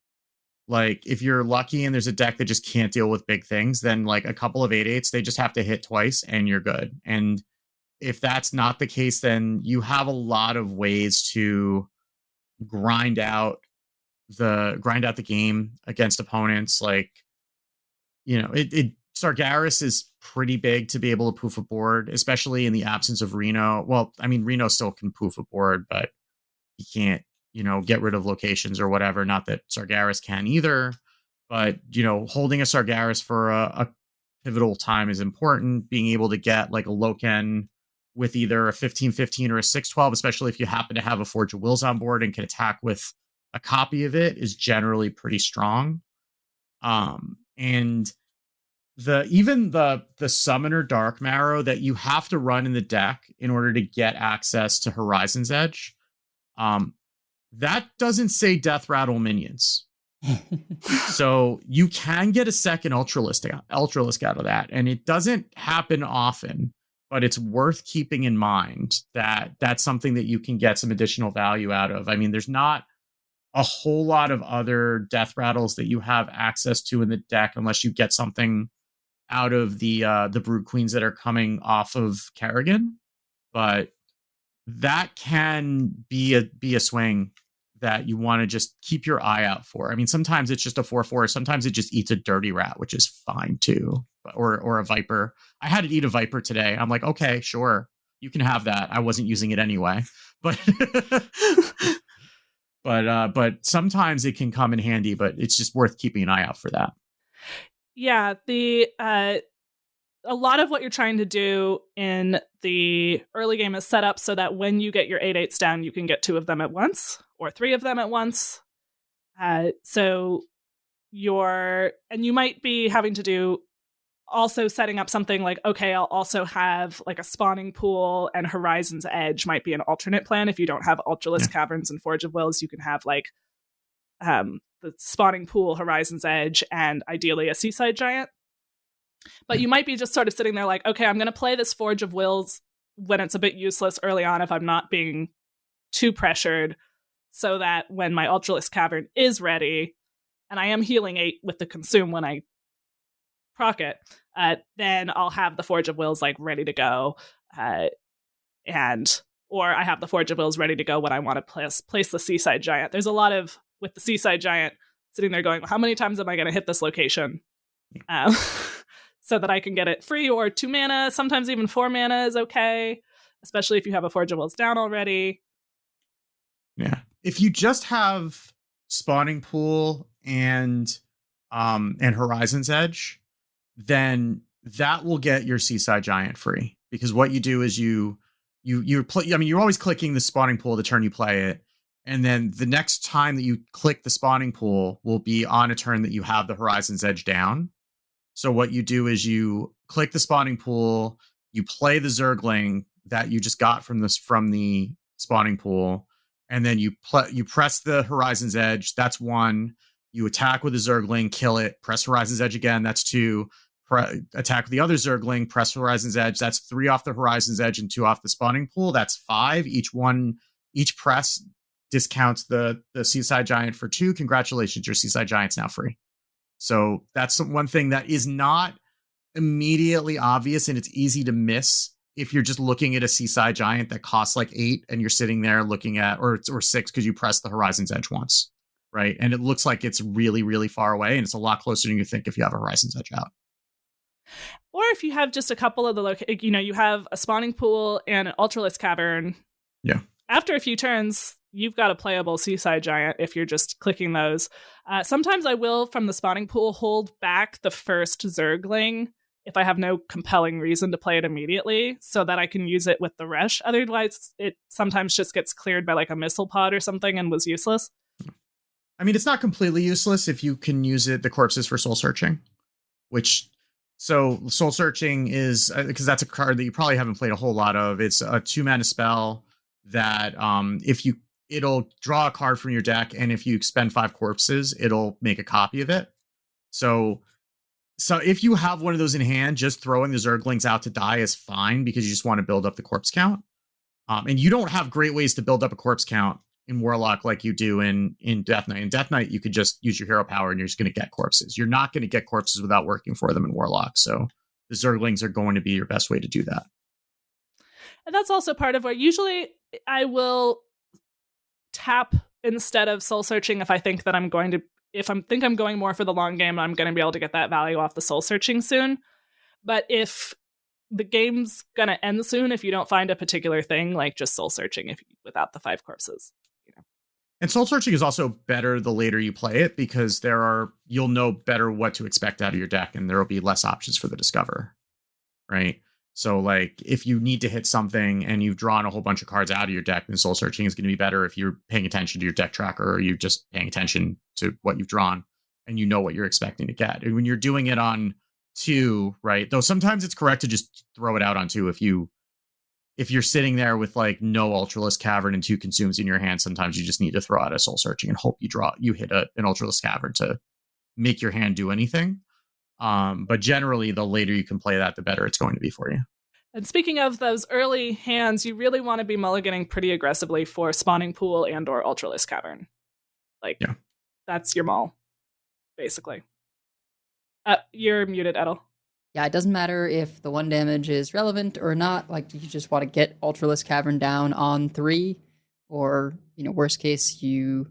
Like if you're lucky and there's a deck that just can't deal with big things, then like a couple of 8/8s, they just have to hit twice and you're good. And if that's not the case, then you have a lot of ways to grind out the game against opponents. Like, Sargeras is pretty big to be able to poof a board, especially in the absence of Reno. Well, I mean, Reno still can poof a board, but he can't, get rid of locations or whatever. Not that Sargeras can either, but, holding a Sargeras for a pivotal time is important. Being able to get like a Loken with either a 15/15 or a 6/12, especially if you happen to have a Forge of Wills on board and can attack with a copy of it, is generally pretty strong. And the Summoner Dark Marrow that you have to run in the deck in order to get access to Horizon's Edge, that doesn't say Death Rattle minions. So you can get a second Ultralisk out of that, and it doesn't happen often, but it's worth keeping in mind that that's something that you can get some additional value out of. I mean, there's not a whole lot of other Death Rattles that you have access to in the deck unless you get something out of the Brood Queens that are coming off of Kerrigan, but that can be a swing that you want to just keep your eye out for. I mean, sometimes it's just a 4/4. Sometimes it just eats a dirty rat, which is fine too, or a Viper. I had it eat a Viper today. I'm like, okay, sure, you can have that. I wasn't using it anyway, but but sometimes it can come in handy. But it's just worth keeping an eye out for that. Yeah, a lot of what you're trying to do in the early game is set up so that when you get your 8/8s down, you can get 2 of them at once or 3 of them at once. So you might be having to do also setting up something like, okay, I'll also have like a spawning pool, and Horizon's Edge might be an alternate plan. If you don't have Ultralisk Caverns and Forge of Wills, you can have like the spawning pool, Horizon's Edge, and ideally a Seaside Giant. But you might be just sort of sitting there like, okay, I'm going to play this Forge of Wills when it's a bit useless early on if I'm not being too pressured, so that when my Ultralisk Cavern is ready, and I am healing 8 with the Consume when I proc it, then I'll have the Forge of Wills like ready to go, or I have the Forge of Wills ready to go when I want to place the Seaside Giant. There's a lot of, with the Seaside Giant, sitting there going, how many times am I going to hit this location? so that I can get it free, or 2 mana, sometimes even 4 mana is okay, especially if you have a Forge of Wills down already. Yeah. If you just have Spawning Pool and Horizon's Edge, then that will get your Seaside Giant free, because what you do is you're always clicking the Spawning Pool the turn you play it, and then the next time that you click the Spawning Pool will be on a turn that you have the Horizon's Edge down. So what you do is you click the Spawning Pool, you play the Zergling that you just got from the Spawning Pool, and then you press the Horizon's Edge. That's 1. You attack with the Zergling, kill it, press Horizon's Edge again. That's 2. Attack with the other Zergling, press Horizon's Edge. That's 3 off the Horizon's Edge and 2 off the Spawning Pool. That's 5. Each press discounts the Seaside Giant for 2. Congratulations, your Seaside Giant's now free. So that's one thing that is not immediately obvious, and it's easy to miss if you're just looking at a Seaside Giant that costs like 8 and you're sitting there looking at, or 6 because you press the Horizon's Edge once, right? And it looks like it's really, really far away, and it's a lot closer than you think if you have a Horizon's Edge out. Or if you have just a couple of you have a Spawning Pool and an Ultralisk Cavern. Yeah. After a few turns, you've got a playable Seaside Giant if you're just clicking those. Sometimes I will, from the Spawning Pool, hold back the first Zergling if I have no compelling reason to play it immediately, so that I can use it with the Resh. Otherwise, it sometimes just gets cleared by like a Missile Pod or something and was useless. I mean, it's not completely useless if you can use the corpses for Soul Searching, so Soul Searching is, because that's a card that you probably haven't played a whole lot of. It's a 2-mana spell that it'll draw a card from your deck, and if you spend 5 corpses, it'll make a copy of it. So if you have one of those in hand, just throwing the Zerglings out to die is fine, because you just want to build up the corpse count. And you don't have great ways to build up a corpse count in Warlock like you do in Death Knight. In Death Knight, you could just use your hero power and you're just going to get corpses. You're not going to get corpses without working for them in Warlock. So the Zerglings are going to be your best way to do that. And that's also part of where usually I will tap instead of Soul Searching if I think that I'm going more for the long game, I'm going to be able to get that value off the Soul Searching soon. But if the game's going to end soon, if you don't find a particular thing, like just Soul Searching without the 5 corpses. And Soul Searching is also better the later you play it, because you'll know better what to expect out of your deck, and there will be less options for the Discover, right? So like if you need to hit something and you've drawn a whole bunch of cards out of your deck, then Soul Searching is going to be better if you're paying attention to your deck tracker, or you're just paying attention to what you've drawn and you know what you're expecting to get. And when you're doing it on 2, right? Though sometimes it's correct to just throw it out on 2 if you're sitting there with like no Ultralisk Cavern and 2 Consumes in your hand. Sometimes you just need to throw out a Soul Searching and hope you hit an Ultralisk Cavern to make your hand do anything. But generally, the later you can play that, the better it's going to be for you. And speaking of those early hands, you really want to be mulliganing pretty aggressively for Spawning Pool and or Ultralisk Cavern. Yeah. That's your mull, basically. You're muted, Edel. Yeah, it doesn't matter if the 1 damage is relevant or not. Like, you just want to get Ultralisk Cavern down on 3, or, worst case, you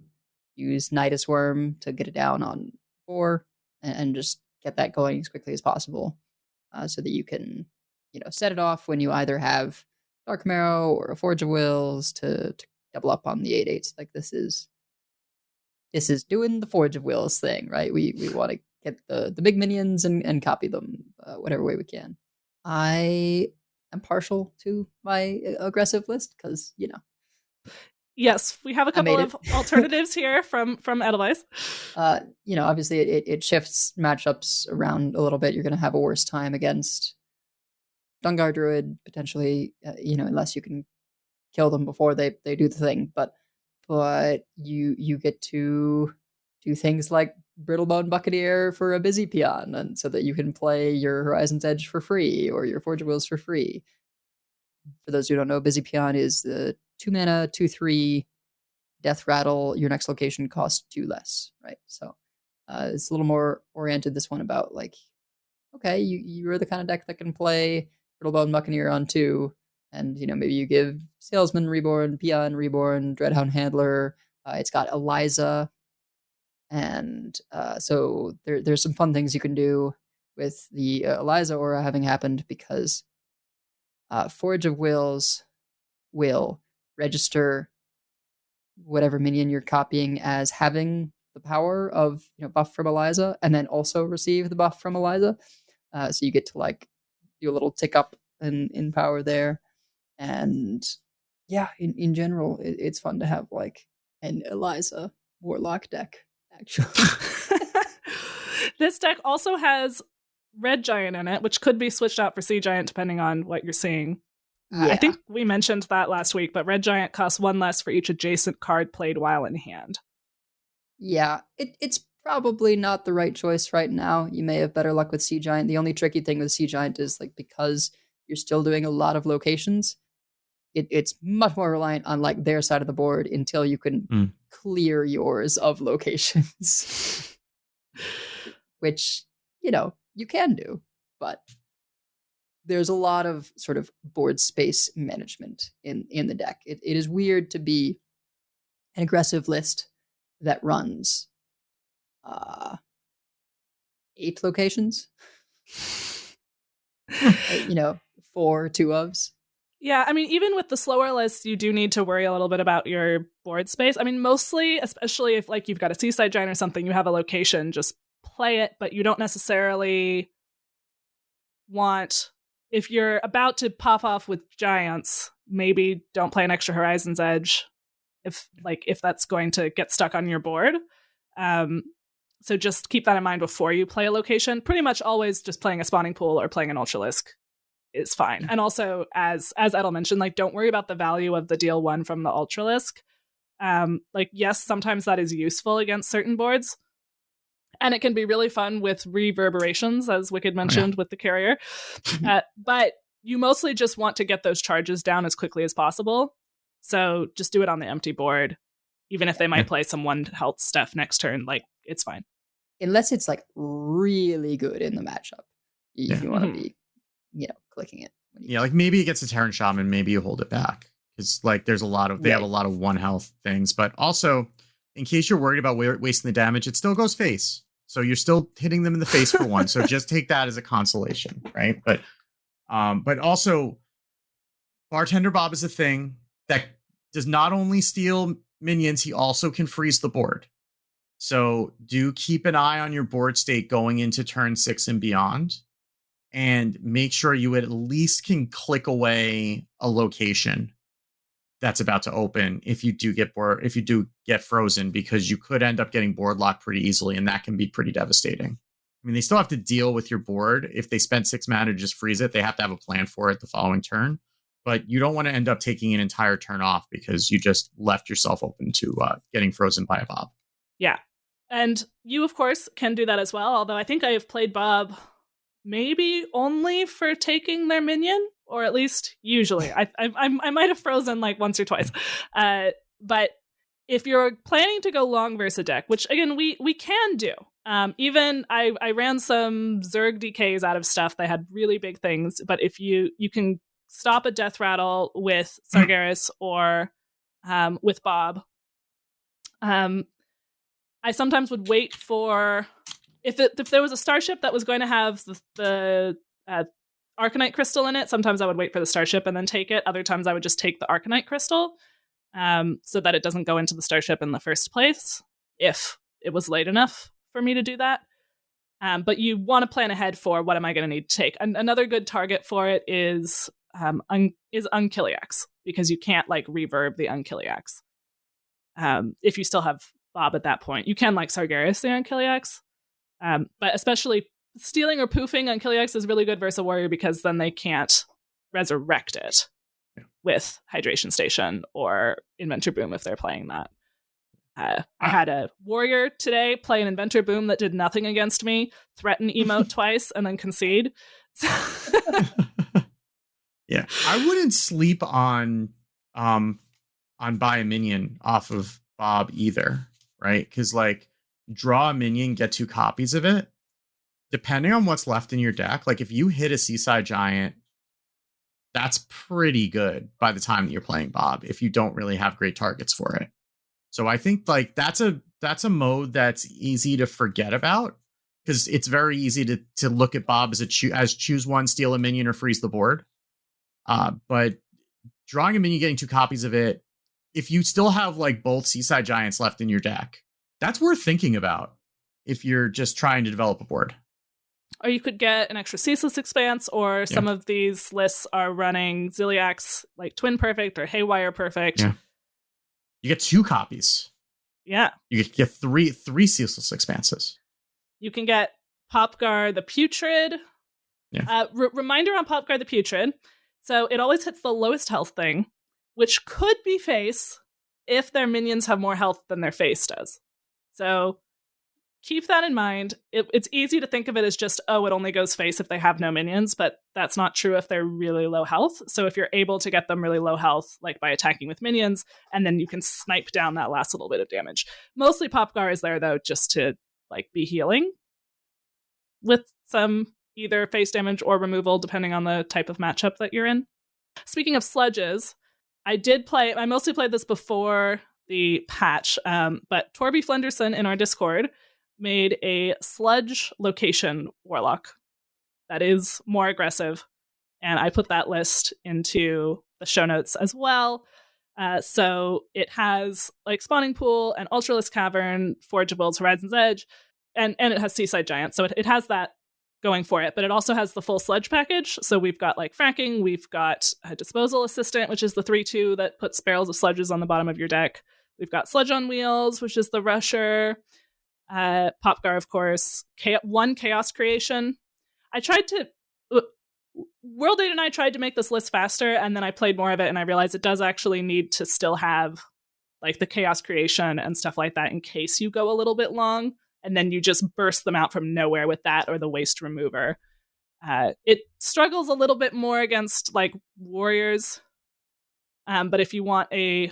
use Nidus Worm to get it down on 4, and just get that going as quickly as possible, so that you can, set it off when you either have Dark Marrow or a Forge of Wills to double up on the 8/8s. Like, this is doing the Forge of Wills thing, right? We want to get the big minions and copy them whatever way we can. I am partial to my aggressive list because, Yes, we have a couple of alternatives here from Edelweiss. Obviously it shifts matchups around a little bit. You're going to have a worse time against Dungar Druid, potentially, unless you can kill them before they do the thing. But you get to do things like Brittlebone Buccaneer for a busy peon, and so that you can play your Horizon's Edge for free or your Forge of Wills for free. For those who don't know, busy peon is the 2 mana, 2/3 death rattle. Your next location costs 2 less, right? So it's a little more oriented, this one, about like, okay, you're the kind of deck that can play Brittlebone Buccaneer on 2, and maybe you give Salesman Reborn, Peon Reborn, Dreadhound Handler. It's got Eliza. And so there's some fun things you can do. with the Eliza aura having happened because Forge of Wills will register whatever minion you're copying as having the power of buff from Eliza, and then also receive the buff from Eliza. So you get to like do a little tick up in power there. And yeah, in general, it's fun to have like an Eliza Warlock deck, actually. This deck also has Red Giant in it, which could be switched out for Sea Giant depending on what you're seeing. Yeah. I think we mentioned that last week, but Red Giant costs 1 less for each adjacent card played while in hand. Yeah, it's probably not the right choice right now. You may have better luck with Sea Giant. The only tricky thing with Sea Giant is like because you're still doing a lot of locations, it's much more reliant on like their side of the board until you can clear yours of locations. Which, you can do, but there's a lot of sort of board space management in the deck. It is weird to be an aggressive list that runs 8 locations. 4 2-ofs. Yeah, I mean, even with the slower lists, you do need to worry a little bit about your board space. I mean, mostly, especially if like you've got a Seaside Giant or something, you have a location, just play it, but you don't necessarily want, if you're about to pop off with giants, maybe don't play an extra Horizon's Edge if that's going to get stuck on your board. So just keep that in mind before you play a location. Pretty much always just playing a spawning pool or playing an Ultralisk is fine. And also, as Edel mentioned, like don't worry about the value of the deal 1 from the Ultralisk. Yes, sometimes that is useful against certain boards. And it can be really fun with reverberations, as Wicked mentioned, with the carrier. But you mostly just want to get those charges down as quickly as possible. So just do it on the empty board. Even if they might play some 1 health stuff next turn, like it's fine. Unless it's like really good in the matchup. You want to be, clicking it. Like maybe it gets a Terran Shaman, maybe you hold it back. Because like there's a lot of, they have a lot of 1 health things. But also, in case you're worried about wasting the damage, it still goes face. So you're still hitting them in the face for 1. So just take that as a consolation, right? But also, Bartender Bob is a thing that does not only steal minions, he also can freeze the board. So do keep an eye on your board state going into turn 6 and beyond. And make sure you at least can click away a location that's about to open if you do get frozen, because you could end up getting board locked pretty easily, and that can be pretty devastating. I mean, they still have to deal with your board. If they spend 6 mana to just freeze it, they have to have a plan for it the following turn. But you don't want to end up taking an entire turn off because you just left yourself open to getting frozen by a Bob. Yeah. And you, of course, can do that as well. Although I think I have played Bob maybe only for taking their minion, or at least usually. I might have frozen like once or twice. But if you're planning to go long versus a deck, which again we can do. Even I ran some Zerg DKs out of stuff. They had really big things, but if you can stop a death rattle with Sargeras or with Bob. I sometimes would wait for if there was a starship that was going to have the Arcanite crystal in it. Sometimes I would wait for the starship and then take it. Other times I would just take the Arcanite crystal so that it doesn't go into the starship in the first place if it was late enough for me to do that. But you want to plan ahead for what am I going to need to take. Another good target for it is Unkiliax, because you can't like reverb the Unkiliax. If you still have Bob at that point, you can like Sargeras the Unkiliax. But especially stealing or poofing Unkiliax is really good versus a warrior, because then they can't resurrect it with Hydration Station or Inventor Boom if they're playing that. I had a warrior today play an Inventor Boom that did nothing against me, threaten emote twice, and then concede. Yeah, I wouldn't sleep on buy a minion off of Bob either, right? Because like draw a minion, get 2 copies of it. Depending on what's left in your deck, like if you hit a Seaside Giant, that's pretty good by the time that you're playing Bob, if you don't really have great targets for it. So I think like that's a mode that's easy to forget about. because it's very easy to look at Bob as choose one, steal a minion, or freeze the board. But drawing a minion, getting 2 copies of it, if you still have like both Seaside Giants left in your deck, that's worth thinking about if you're just trying to develop a board. Or you could get an extra Ceaseless Expanse, or some of these lists are running Ziliax, like Twin Perfect or Haywire Perfect. Yeah. You get 2 copies. Yeah. You get three Ceaseless Expanses. You can get Popgar the Putrid. Yeah. Reminder on Popgar the Putrid. So it always hits the lowest health thing, which could be face if their minions have more health than their face does. So keep that in mind. It's easy to think of it as just, it only goes face if they have no minions, but that's not true if they're really low health. So if you're able to get them really low health, like by attacking with minions, and then you can snipe down that last little bit of damage. Mostly Popgar is there, though, just to like be healing with some either face damage or removal, depending on the type of matchup that you're in. Speaking of sludges, I mostly played this before the patch, but Torby Flenderson in our Discord made a sludge location Warlock that is more aggressive, and I put that list into the show notes as well. So it has like Spawning Pool and Ultralisk Cavern, Forge of Worlds, Horizon's Edge, and it has Seaside Giant, so it has that going for it, but it also has the full sludge package. So we've got like fracking, we've got a disposal assistant, which is the 3/2 that puts barrels of sludges on the bottom of your deck. We've got Sludge on Wheels, which is the rusher. Popgar, of course. 1 chaos creation. World 8 and I tried to make this list faster, and then I played more of it, and I realized it does actually need to still have like the chaos creation and stuff like that in case you go a little bit long, and then you just burst them out from nowhere with that or the waste remover. It struggles a little bit more against like warriors, but if you want a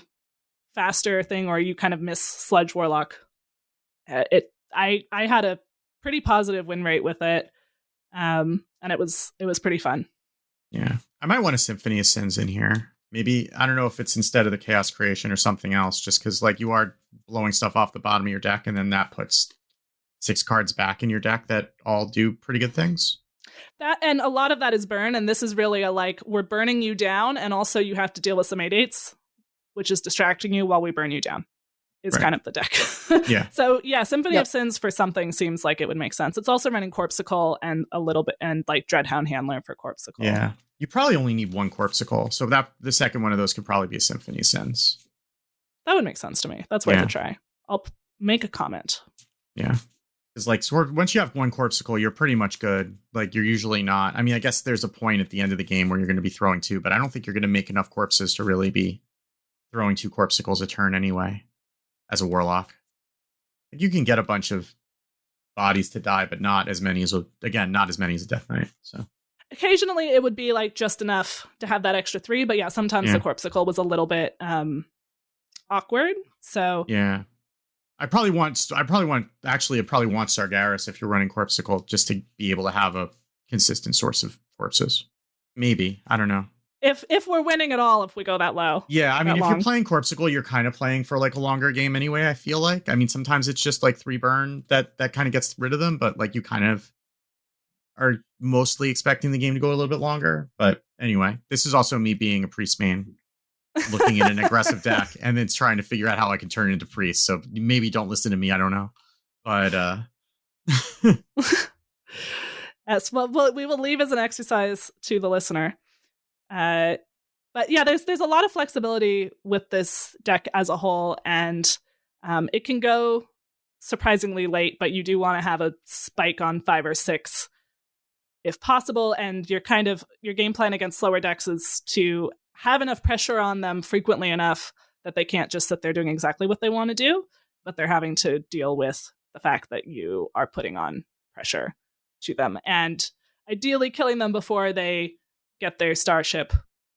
faster thing or you kind of miss Sludge Warlock, I had a pretty positive win rate with it, and it was pretty fun. Yeah, I might want a Symphony of Sins in here. Maybe, I don't know if it's instead of the Chaos Creation or something else, just because like you are blowing stuff off the bottom of your deck, and then that puts 6 cards back in your deck that all do pretty good things. That, and a lot of that is burn, and this is really a like, we're burning you down, and also you have to deal with some 8/8s, which is distracting you while we burn you down. Is kind of the deck. Yeah. So yeah, Symphony of Sins for something seems like it would make sense. It's also running Corpsicle and a little bit, and like Dreadhound Handler for Corpsicle. Yeah. You probably only need 1 Corpsicle, so that the second one of those could probably be a Symphony of Sins. That would make sense to me. That's worth a try. I'll make a comment. Yeah. Because like once you have 1 Corpsicle, you're pretty much good. Like you're usually not. I mean, I guess there's a point at the end of the game where you're going to be throwing 2, but I don't think you're going to make enough corpses to really be throwing 2 Corpsicles a turn anyway. As a Warlock, you can get a bunch of bodies to die, but not as many as a Death Knight. So occasionally it would be like just enough to have that extra 3, but sometimes the Corpsicle was a little bit awkward. So yeah, I probably want Sargeras if you're running Corpsicle, just to be able to have a consistent source of corpses. Maybe, I don't know. If we're winning at all, if we go that low. Yeah, I mean, if you're playing Corpsicle, you're kind of playing for like a longer game anyway, I feel like. I mean, sometimes it's just like 3 burn that kind of gets rid of them, but like you kind of are mostly expecting the game to go a little bit longer. But anyway, this is also me being a priest main, looking at an aggressive deck, and then trying to figure out how I can turn it into priest. So maybe don't listen to me, I don't know. But yes, well, we will leave as an exercise to the listener. But yeah, there's a lot of flexibility with this deck as a whole, and it can go surprisingly late, but you do want to have a spike on 5 or 6 if possible, and your game plan against slower decks is to have enough pressure on them frequently enough that they can't just sit there doing exactly what they want to do, but they're having to deal with the fact that you are putting on pressure to them, and ideally killing them before they get their starship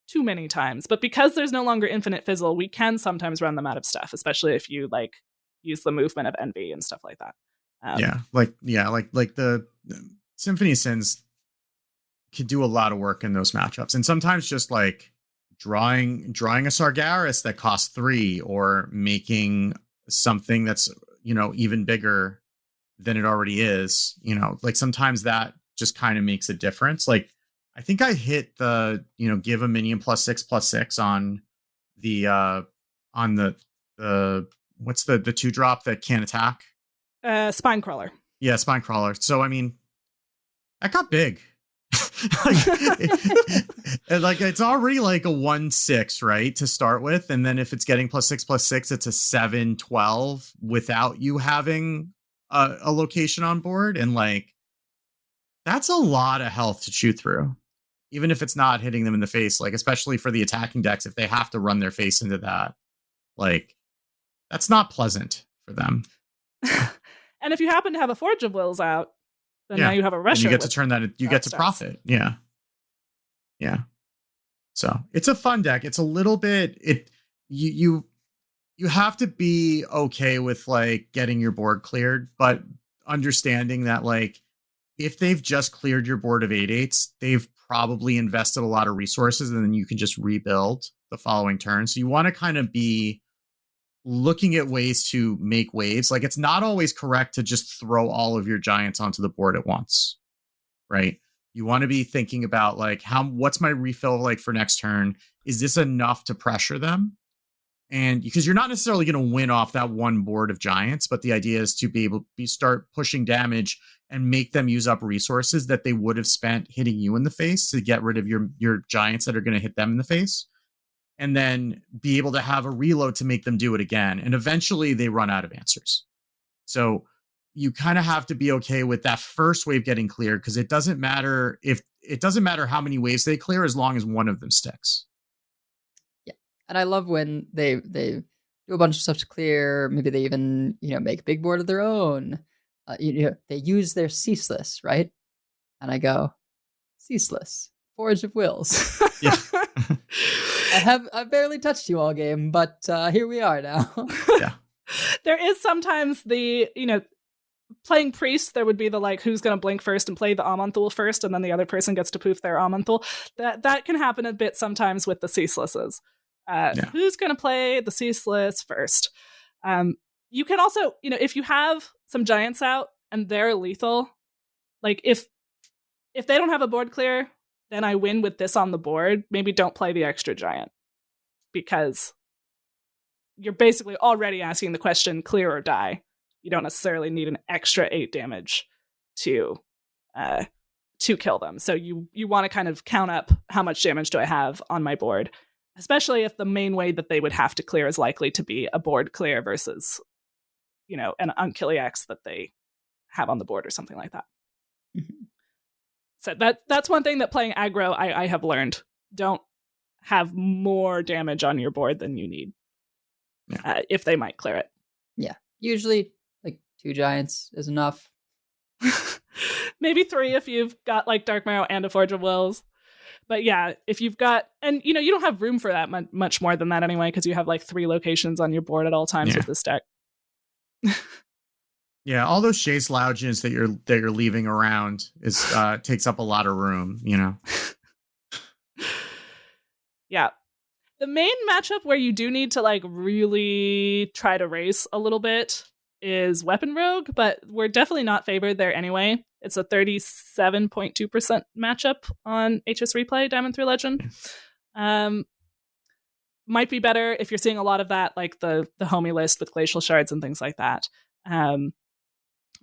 too many times. But because there's no longer infinite Fizzle, we can sometimes run them out of stuff, especially if you like use the movement of Envy and stuff like that. Like the Symphony of Sins could do a lot of work in those matchups, and sometimes just like drawing a Sargeras that costs 3, or making something that's even bigger than it already is, you know, like sometimes that just kind of makes a difference. Like I think I hit the, you know, give a minion +6/+6 on the what's the 2-drop that can't attack? Spine crawler. Yeah, spine crawler. So I mean, that got big. like it's already like a 1/6, right, to start with, and then if it's getting +6/+6, it's a 7/12 without you having a location on board, and like that's a lot of health to chew through, even if it's not hitting them in the face. Like especially for the attacking decks, if they have to run their face into that, like that's not pleasant for them. And if you happen to have a Forge of Wills out, then now you have a Rusher. And you get to turn that. You get to profit. Yeah. So it's a fun deck. It's a little bit. You have to be okay with like getting your board cleared, but understanding that like if they've just cleared your board of 8/8s, they've probably invested a lot of resources, and then you can just rebuild the following turn. So you want to kind of be looking at ways to make waves. Like it's not always correct to just throw all of your giants onto the board at once, right? You want to be thinking about like what's my refill like for next turn? Is this enough to pressure them? And because you're not necessarily going to win off that one board of giants, but the idea is to be able to start pushing damage and make them use up resources that they would have spent hitting you in the face to get rid of your giants that are going to hit them in the face. And then be able to have a reload to make them do it again. And eventually they run out of answers. So you kind of have to be okay with that first wave getting cleared, because it doesn't matter how many waves they clear as long as one of them sticks. Yeah. And I love when they do a bunch of stuff to clear. Maybe they even, make a big board of their own. They use their ceaseless, right? And I go, ceaseless, Forge of Wills. Yeah. I've barely touched you all game, but here we are now. Yeah. There is sometimes the, playing priest, there would be the like, who's going to blink first and play the Amanthul first, and then the other person gets to poof their Amanthul. That can happen a bit sometimes with the ceaselesses. Who's going to play the ceaseless first? You can also, if you have some giants out and they're lethal, like if they don't have a board clear, then I win with this on the board. Maybe don't play the extra giant, because you're basically already asking the question, clear or die. You don't necessarily need an extra 8 damage to kill them. So you want to kind of count up how much damage do I have on my board, especially if the main way that they would have to clear is likely to be a board clear versus, an Unkilliax that they have on the board or something like that. Mm-hmm. So that's one thing that playing aggro I have learned. Don't have more damage on your board than you need if they might clear it. Yeah. Usually like 2 giants is enough. Maybe 3 if you've got like Dark Marrow and a Forge of Wills. But yeah, if you've got, and you don't have room for that much more than that anyway, because you have like 3 locations on your board at all times with this deck. Yeah, all those Chase Loudges that you're leaving around takes up a lot of room, Yeah. The main matchup where you do need to like really try to race a little bit is Weapon Rogue, but we're definitely not favored there anyway. It's a 37.2% matchup on HS Replay, Diamond 3 Legend. Might be better if you're seeing a lot of that, like the homie list with Glacial Shards and things like that.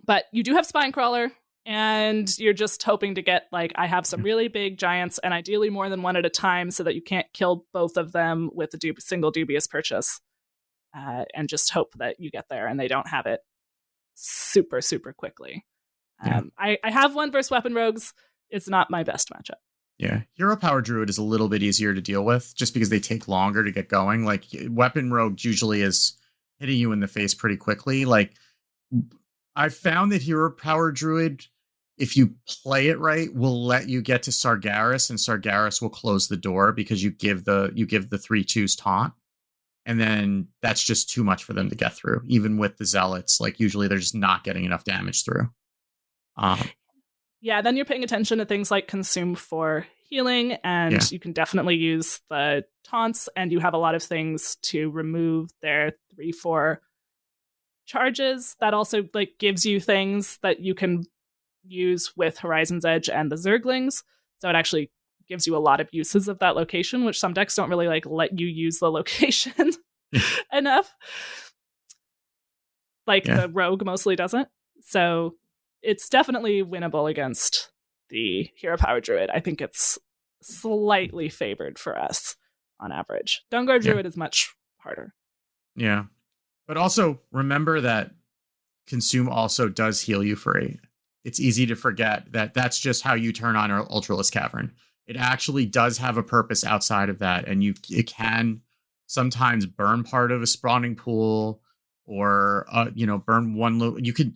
But you do have Spinecrawler, and you're just hoping to get, like, I have some really big giants, and ideally more than one at a time so that you can't kill both of them with a single dubious purchase. And just hope that you get there and they don't have it super, super quickly. I have one versus Weapon Rogues. It's not my best matchup. Yeah, Hero Power Druid is a little bit easier to deal with just because they take longer to get going. Like, Weapon Rogue usually is hitting you in the face pretty quickly. Like, I've found that Hero Power Druid, if you play it right, will let you get to Sargeras, and Sargeras will close the door because you give the 3/2s taunt. And then that's just too much for them to get through. Even with the Zealots, like usually they're just not getting enough damage through. Yeah, then you're paying attention to things like Consume for healing, and you can definitely use the taunts, and you have a lot of things to remove their 3/4 charges. That also like gives you things that you can use with Horizon's Edge and the Zerglings. So it actually gives you a lot of uses of that location, which some decks don't really like let you use the location enough. Like the Rogue mostly doesn't. So it's definitely winnable against the Hero Power Druid. I think it's slightly favored for us on average. Dawnguard Druid is much harder. Yeah. But also remember that Consume also does heal you for 8. It's easy to forget that that's just how you turn on our Ultralisk Cavern. It actually does have a purpose outside of that, and it can sometimes burn part of a spawning pool, or burn one. You could,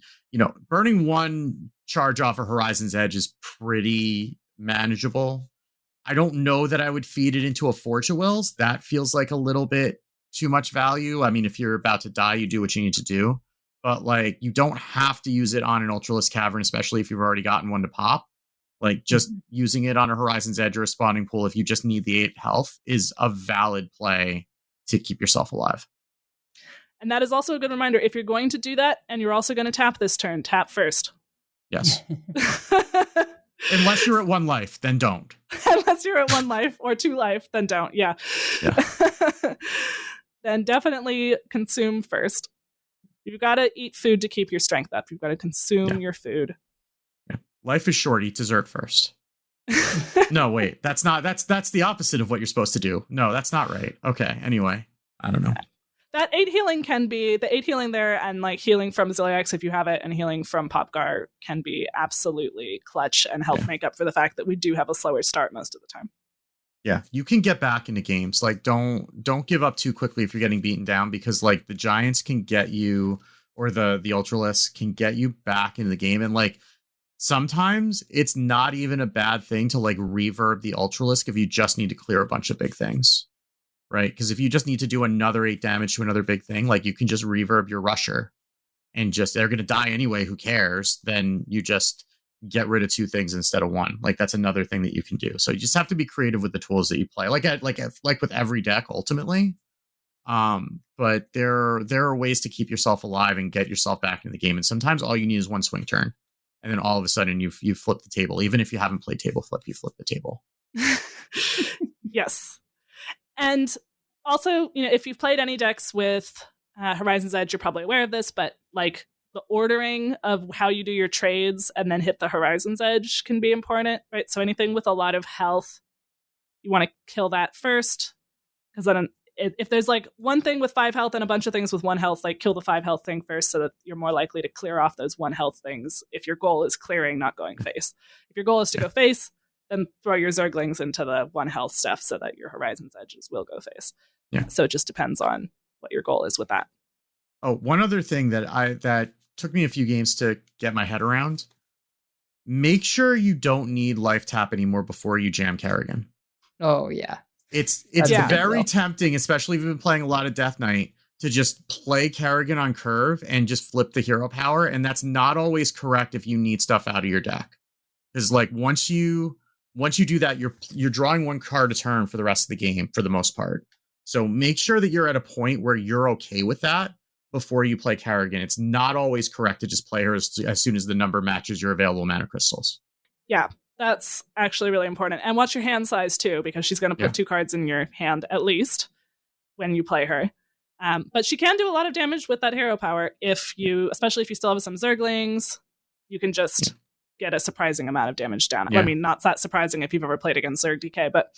burning one charge off of Horizon's Edge is pretty manageable. I don't know that I would feed it into a Forge of Wills. That feels like a little bit too much value. I mean, if you're about to die, you do what you need to do. But like, you don't have to use it on an Ultralisk Cavern, especially if you've already gotten one to pop. Like, just using it on a Horizon's Edge or a spawning pool, if you just need the 8 health, is a valid play to keep yourself alive. And that is also a good reminder. If you're going to do that, and you're also going to tap this turn, tap first. Yes. Unless you're at 1 life, then don't. Unless you're at 1 life or 2 life, then don't. Yeah. Then definitely consume first. You've got to eat food to keep your strength up. You've got to consume your food. Yeah. Life is short. Eat dessert first. No, wait. That's the opposite of what you're supposed to do. No, that's not right. Okay. Anyway, I don't know. That 8 healing can be the 8 healing there, and like healing from Zilliax if you have it, and healing from Popgar can be absolutely clutch and help make up for the fact that we do have a slower start most of the time. Yeah, you can get back into games. Like, don't give up too quickly if you're getting beaten down, because like the Giants can get you, or the Ultralisk can get you back into the game. And like, sometimes it's not even a bad thing to like reverb the Ultralisk if you just need to clear a bunch of big things, right? Because if you just need to do another 8 damage to another big thing, like you can just reverb your Rusher and just, they're going to die anyway, who cares? Then you just get rid of 2 things instead of 1. Like, that's another thing that you can do. So you just have to be creative with the tools that you play, like with every deck ultimately. But there are ways to keep yourself alive and get yourself back into the game. And sometimes all you need is 1 swing turn, and then all of a sudden you flip the table. Even if you haven't played table flip, you flip the table. Yes. And also, if you've played any decks with Horizon's Edge, you're probably aware of this, but like, the ordering of how you do your trades and then hit the Horizon's Edge can be important, right? So anything with a lot of health, you want to kill that first, because then if there's like one thing with 5 health and a bunch of things with 1 health, like kill the 5 health thing first, so that you're more likely to clear off those 1 health things if your goal is clearing, not going face. If your goal is to go face, then throw your Zerglings into the 1 health stuff so that your Horizon's Edges will go face. Yeah. So it just depends on what your goal is with that. Oh, one other thing that took me a few games to get my head around. Make sure you don't need life tap anymore before you jam Kerrigan. Oh, yeah. It's very tempting, especially if you've been playing a lot of Death Knight, to just play Kerrigan on curve and just flip the hero power. And that's not always correct if you need stuff out of your deck. Because like once you do that, you're drawing 1 card a turn for the rest of the game for the most part. So make sure that you're at a point where you're okay with that before you play Kerrigan. It's not always correct to just play her as soon as the number matches your available mana crystals. Yeah, that's actually really important. And watch your hand size too, because she's going to put 2 cards in your hand at least when you play her. But she can do a lot of damage with that hero power. Especially if you still have some Zerglings, you can just get a surprising amount of damage down. I mean, not that surprising if you've ever played against Zerg DK, but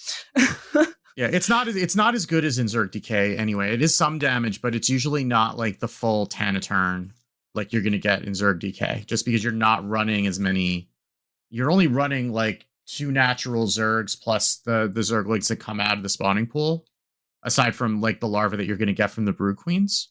yeah, it's not as good as in Zerg DK anyway. It is some damage, but it's usually not like the full 10 a turn like you're going to get in Zerg DK, just because you're not running as many. You're only running like 2 natural Zergs plus the Zerglings that come out of the spawning pool, aside from like the larva that you're going to get from the Brood Queens.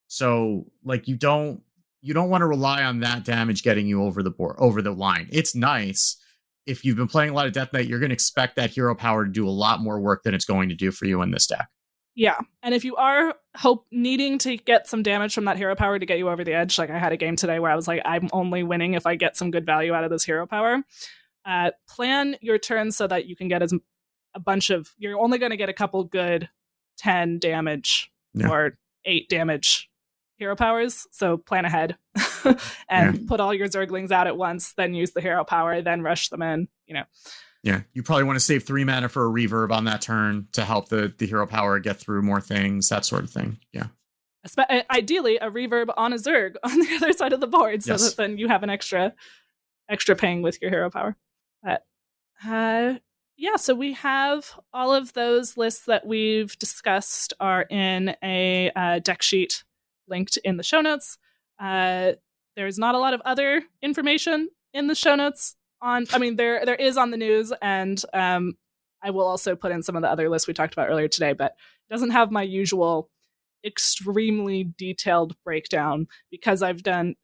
So like you don't want to rely on that damage getting you over the line. It's nice. If you've been playing a lot of Death Knight, you're going to expect that hero power to do a lot more work than it's going to do for you in this deck. Yeah. And if you are needing to get some damage from that hero power to get you over the edge, like I had a game today where I was like, I'm only winning if I get some good value out of this hero power. Plan your turns so that you can get you're only going to get a couple good 10 damage or 8 damage hero powers, so plan ahead and put all your Zerglings out at once, then use the hero power, then rush them in, Yeah, you probably want to save 3 mana for a reverb on that turn to help the hero power get through more things, that sort of thing. Yeah. Ideally, a reverb on a Zerg on the other side of the board, so that then you have an extra ping with your hero power. But so we have all of those lists that we've discussed are in a deck sheet linked in the show notes. There's not a lot of other information in the show notes. There is on the news, and I will also put in some of the other lists we talked about earlier today, but it doesn't have my usual extremely detailed breakdown because I've done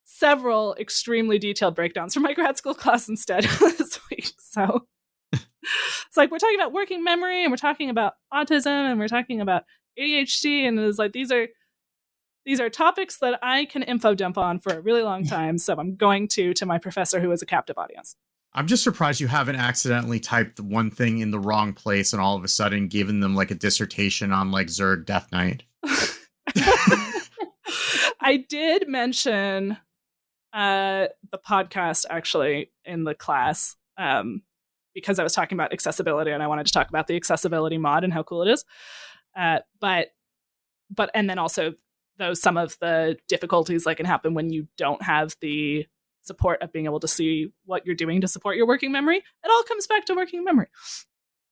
several extremely detailed breakdowns for my grad school class instead this week. So it's like we're talking about working memory, and we're talking about autism, and we're talking about ADHD, and it's like these are topics that I can info dump on for a really long time. So I'm going to my professor who is a captive audience. I'm just surprised you haven't accidentally typed the one thing in the wrong place and all of a sudden given them like a dissertation on like Zerg Death Knight. I did mention the podcast actually in the class because I was talking about accessibility and I wanted to talk about the accessibility mod and how cool it is. But and then also some of the difficulties that can happen when you don't have the support of being able to see what you're doing to support your working memory. It all comes back to working memory.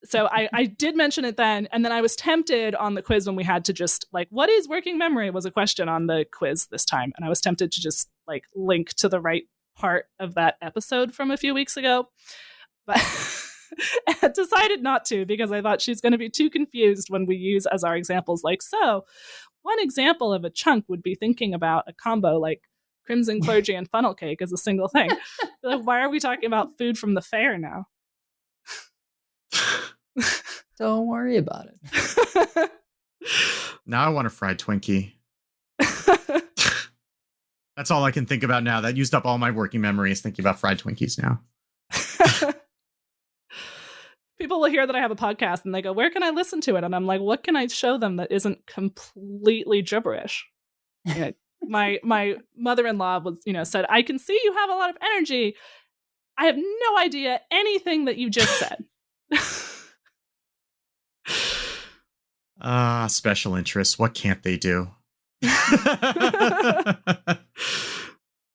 So I did mention it then, and then I was tempted on the quiz when we had to just like, what is working memory was a question on the quiz this time, and I was tempted to just like link to the right part of that episode from a few weeks ago, but I decided not to because I thought she's going to be too confused when we use as our examples like, so one example of a chunk would be thinking about a combo like Crimson Clergy and Funnel Cake as a single thing. Like, why are we talking about food from the fair now? Don't worry about it. Now I want a fried Twinkie. That's all I can think about now. That used up all my working memories thinking about fried Twinkies now. People will hear that I have a podcast and they go, where can I listen to it? And I'm like, what can I show them that isn't completely gibberish? You know, my mother-in-law was, said, I can see you have a lot of energy. I have no idea anything that you just said. Special interests. What can't they do?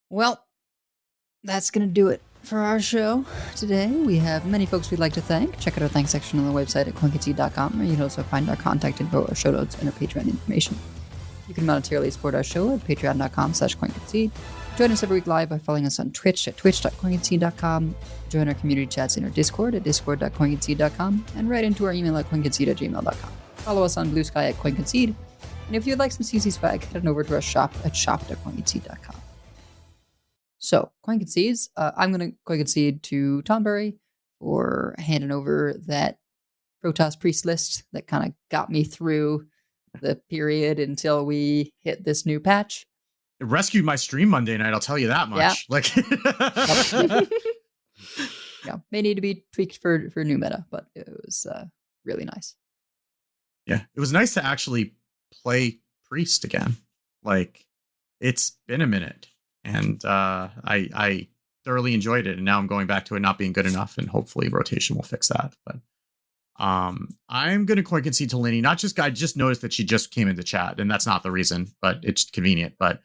Well, that's going to do it for our show today. We have many folks we'd like to thank. Check out our thanks section on the website at Concede.com, where you can also find our contact info, our show notes, and our Patreon information. You can monetarily support our show at patreon.com/CoinConcede. Join us every week live by following us on Twitch at twitch.coinconcede.com. Join our community chats in our Discord at discord.coinconcede.com, and write into our email at coinconcede@gmail.com. Follow us on Blue Sky at CoinConcede. And if you'd like some CC swag, head on over to our shop at shop.coinconcede.com. So, CoinConcedes, I'm going to CoinConcede to Tonberry for handing over that Protoss Priest list that kind of got me through the period until we hit this new patch. It rescued my stream Monday night, I'll tell you that much. Yeah. Like, yeah, may need to be tweaked for new meta, but it was really nice. Yeah, it was nice to actually play Priest again. Like, it's been a minute, and I thoroughly enjoyed it, and now I'm going back to it not being good enough, and hopefully rotation will fix that. But I'm going to CoinConcede to Linny. Not just, I just noticed that she just came into chat, and that's not the reason, but it's convenient. But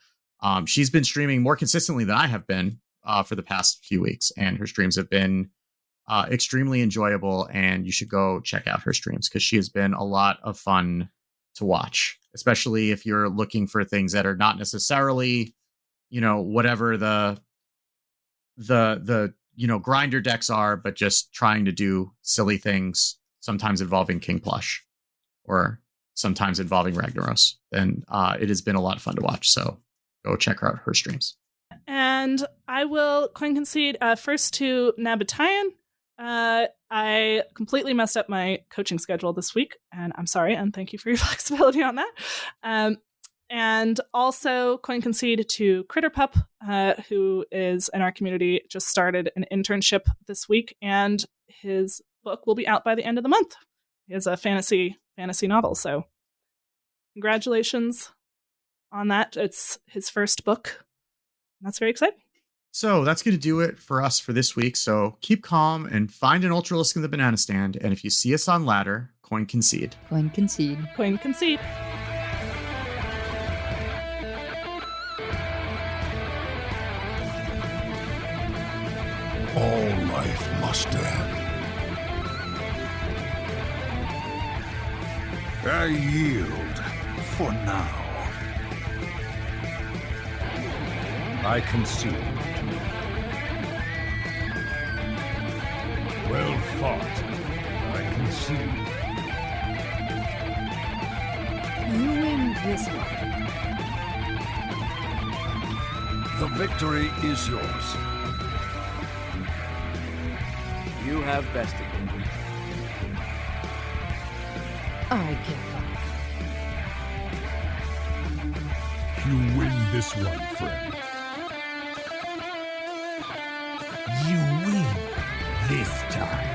she's been streaming more consistently than I have been for the past few weeks, and her streams have been extremely enjoyable, and you should go check out her streams because she has been a lot of fun to watch, especially if you're looking for things that are not necessarily, whatever the grinder decks are, but just trying to do silly things, sometimes involving King Plush or sometimes involving Ragnaros. And it has been a lot of fun to watch. So go check out her streams. And I will CoinConcede first to Nabatayan. I completely messed up my coaching schedule this week, and I'm sorry, and thank you for your flexibility on that. And also CoinConcede to Critterpup, who is in our community, just started an internship this week, and his book will be out by the end of the month. He has a fantasy novel, so congratulations, on that. It's his first book. That's very exciting. So that's going to do it for us for this week. So keep calm and find an Ultralisk in the banana stand. And if you see us on ladder, coin concede. Coin concede. Coin concede. All life must end. I yield for now. I concede. Well fought. I concede. You win this one. The victory is yours. You have bested me. I give up. You win this one, friend. You win this time.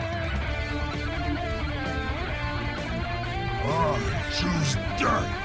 I choose death.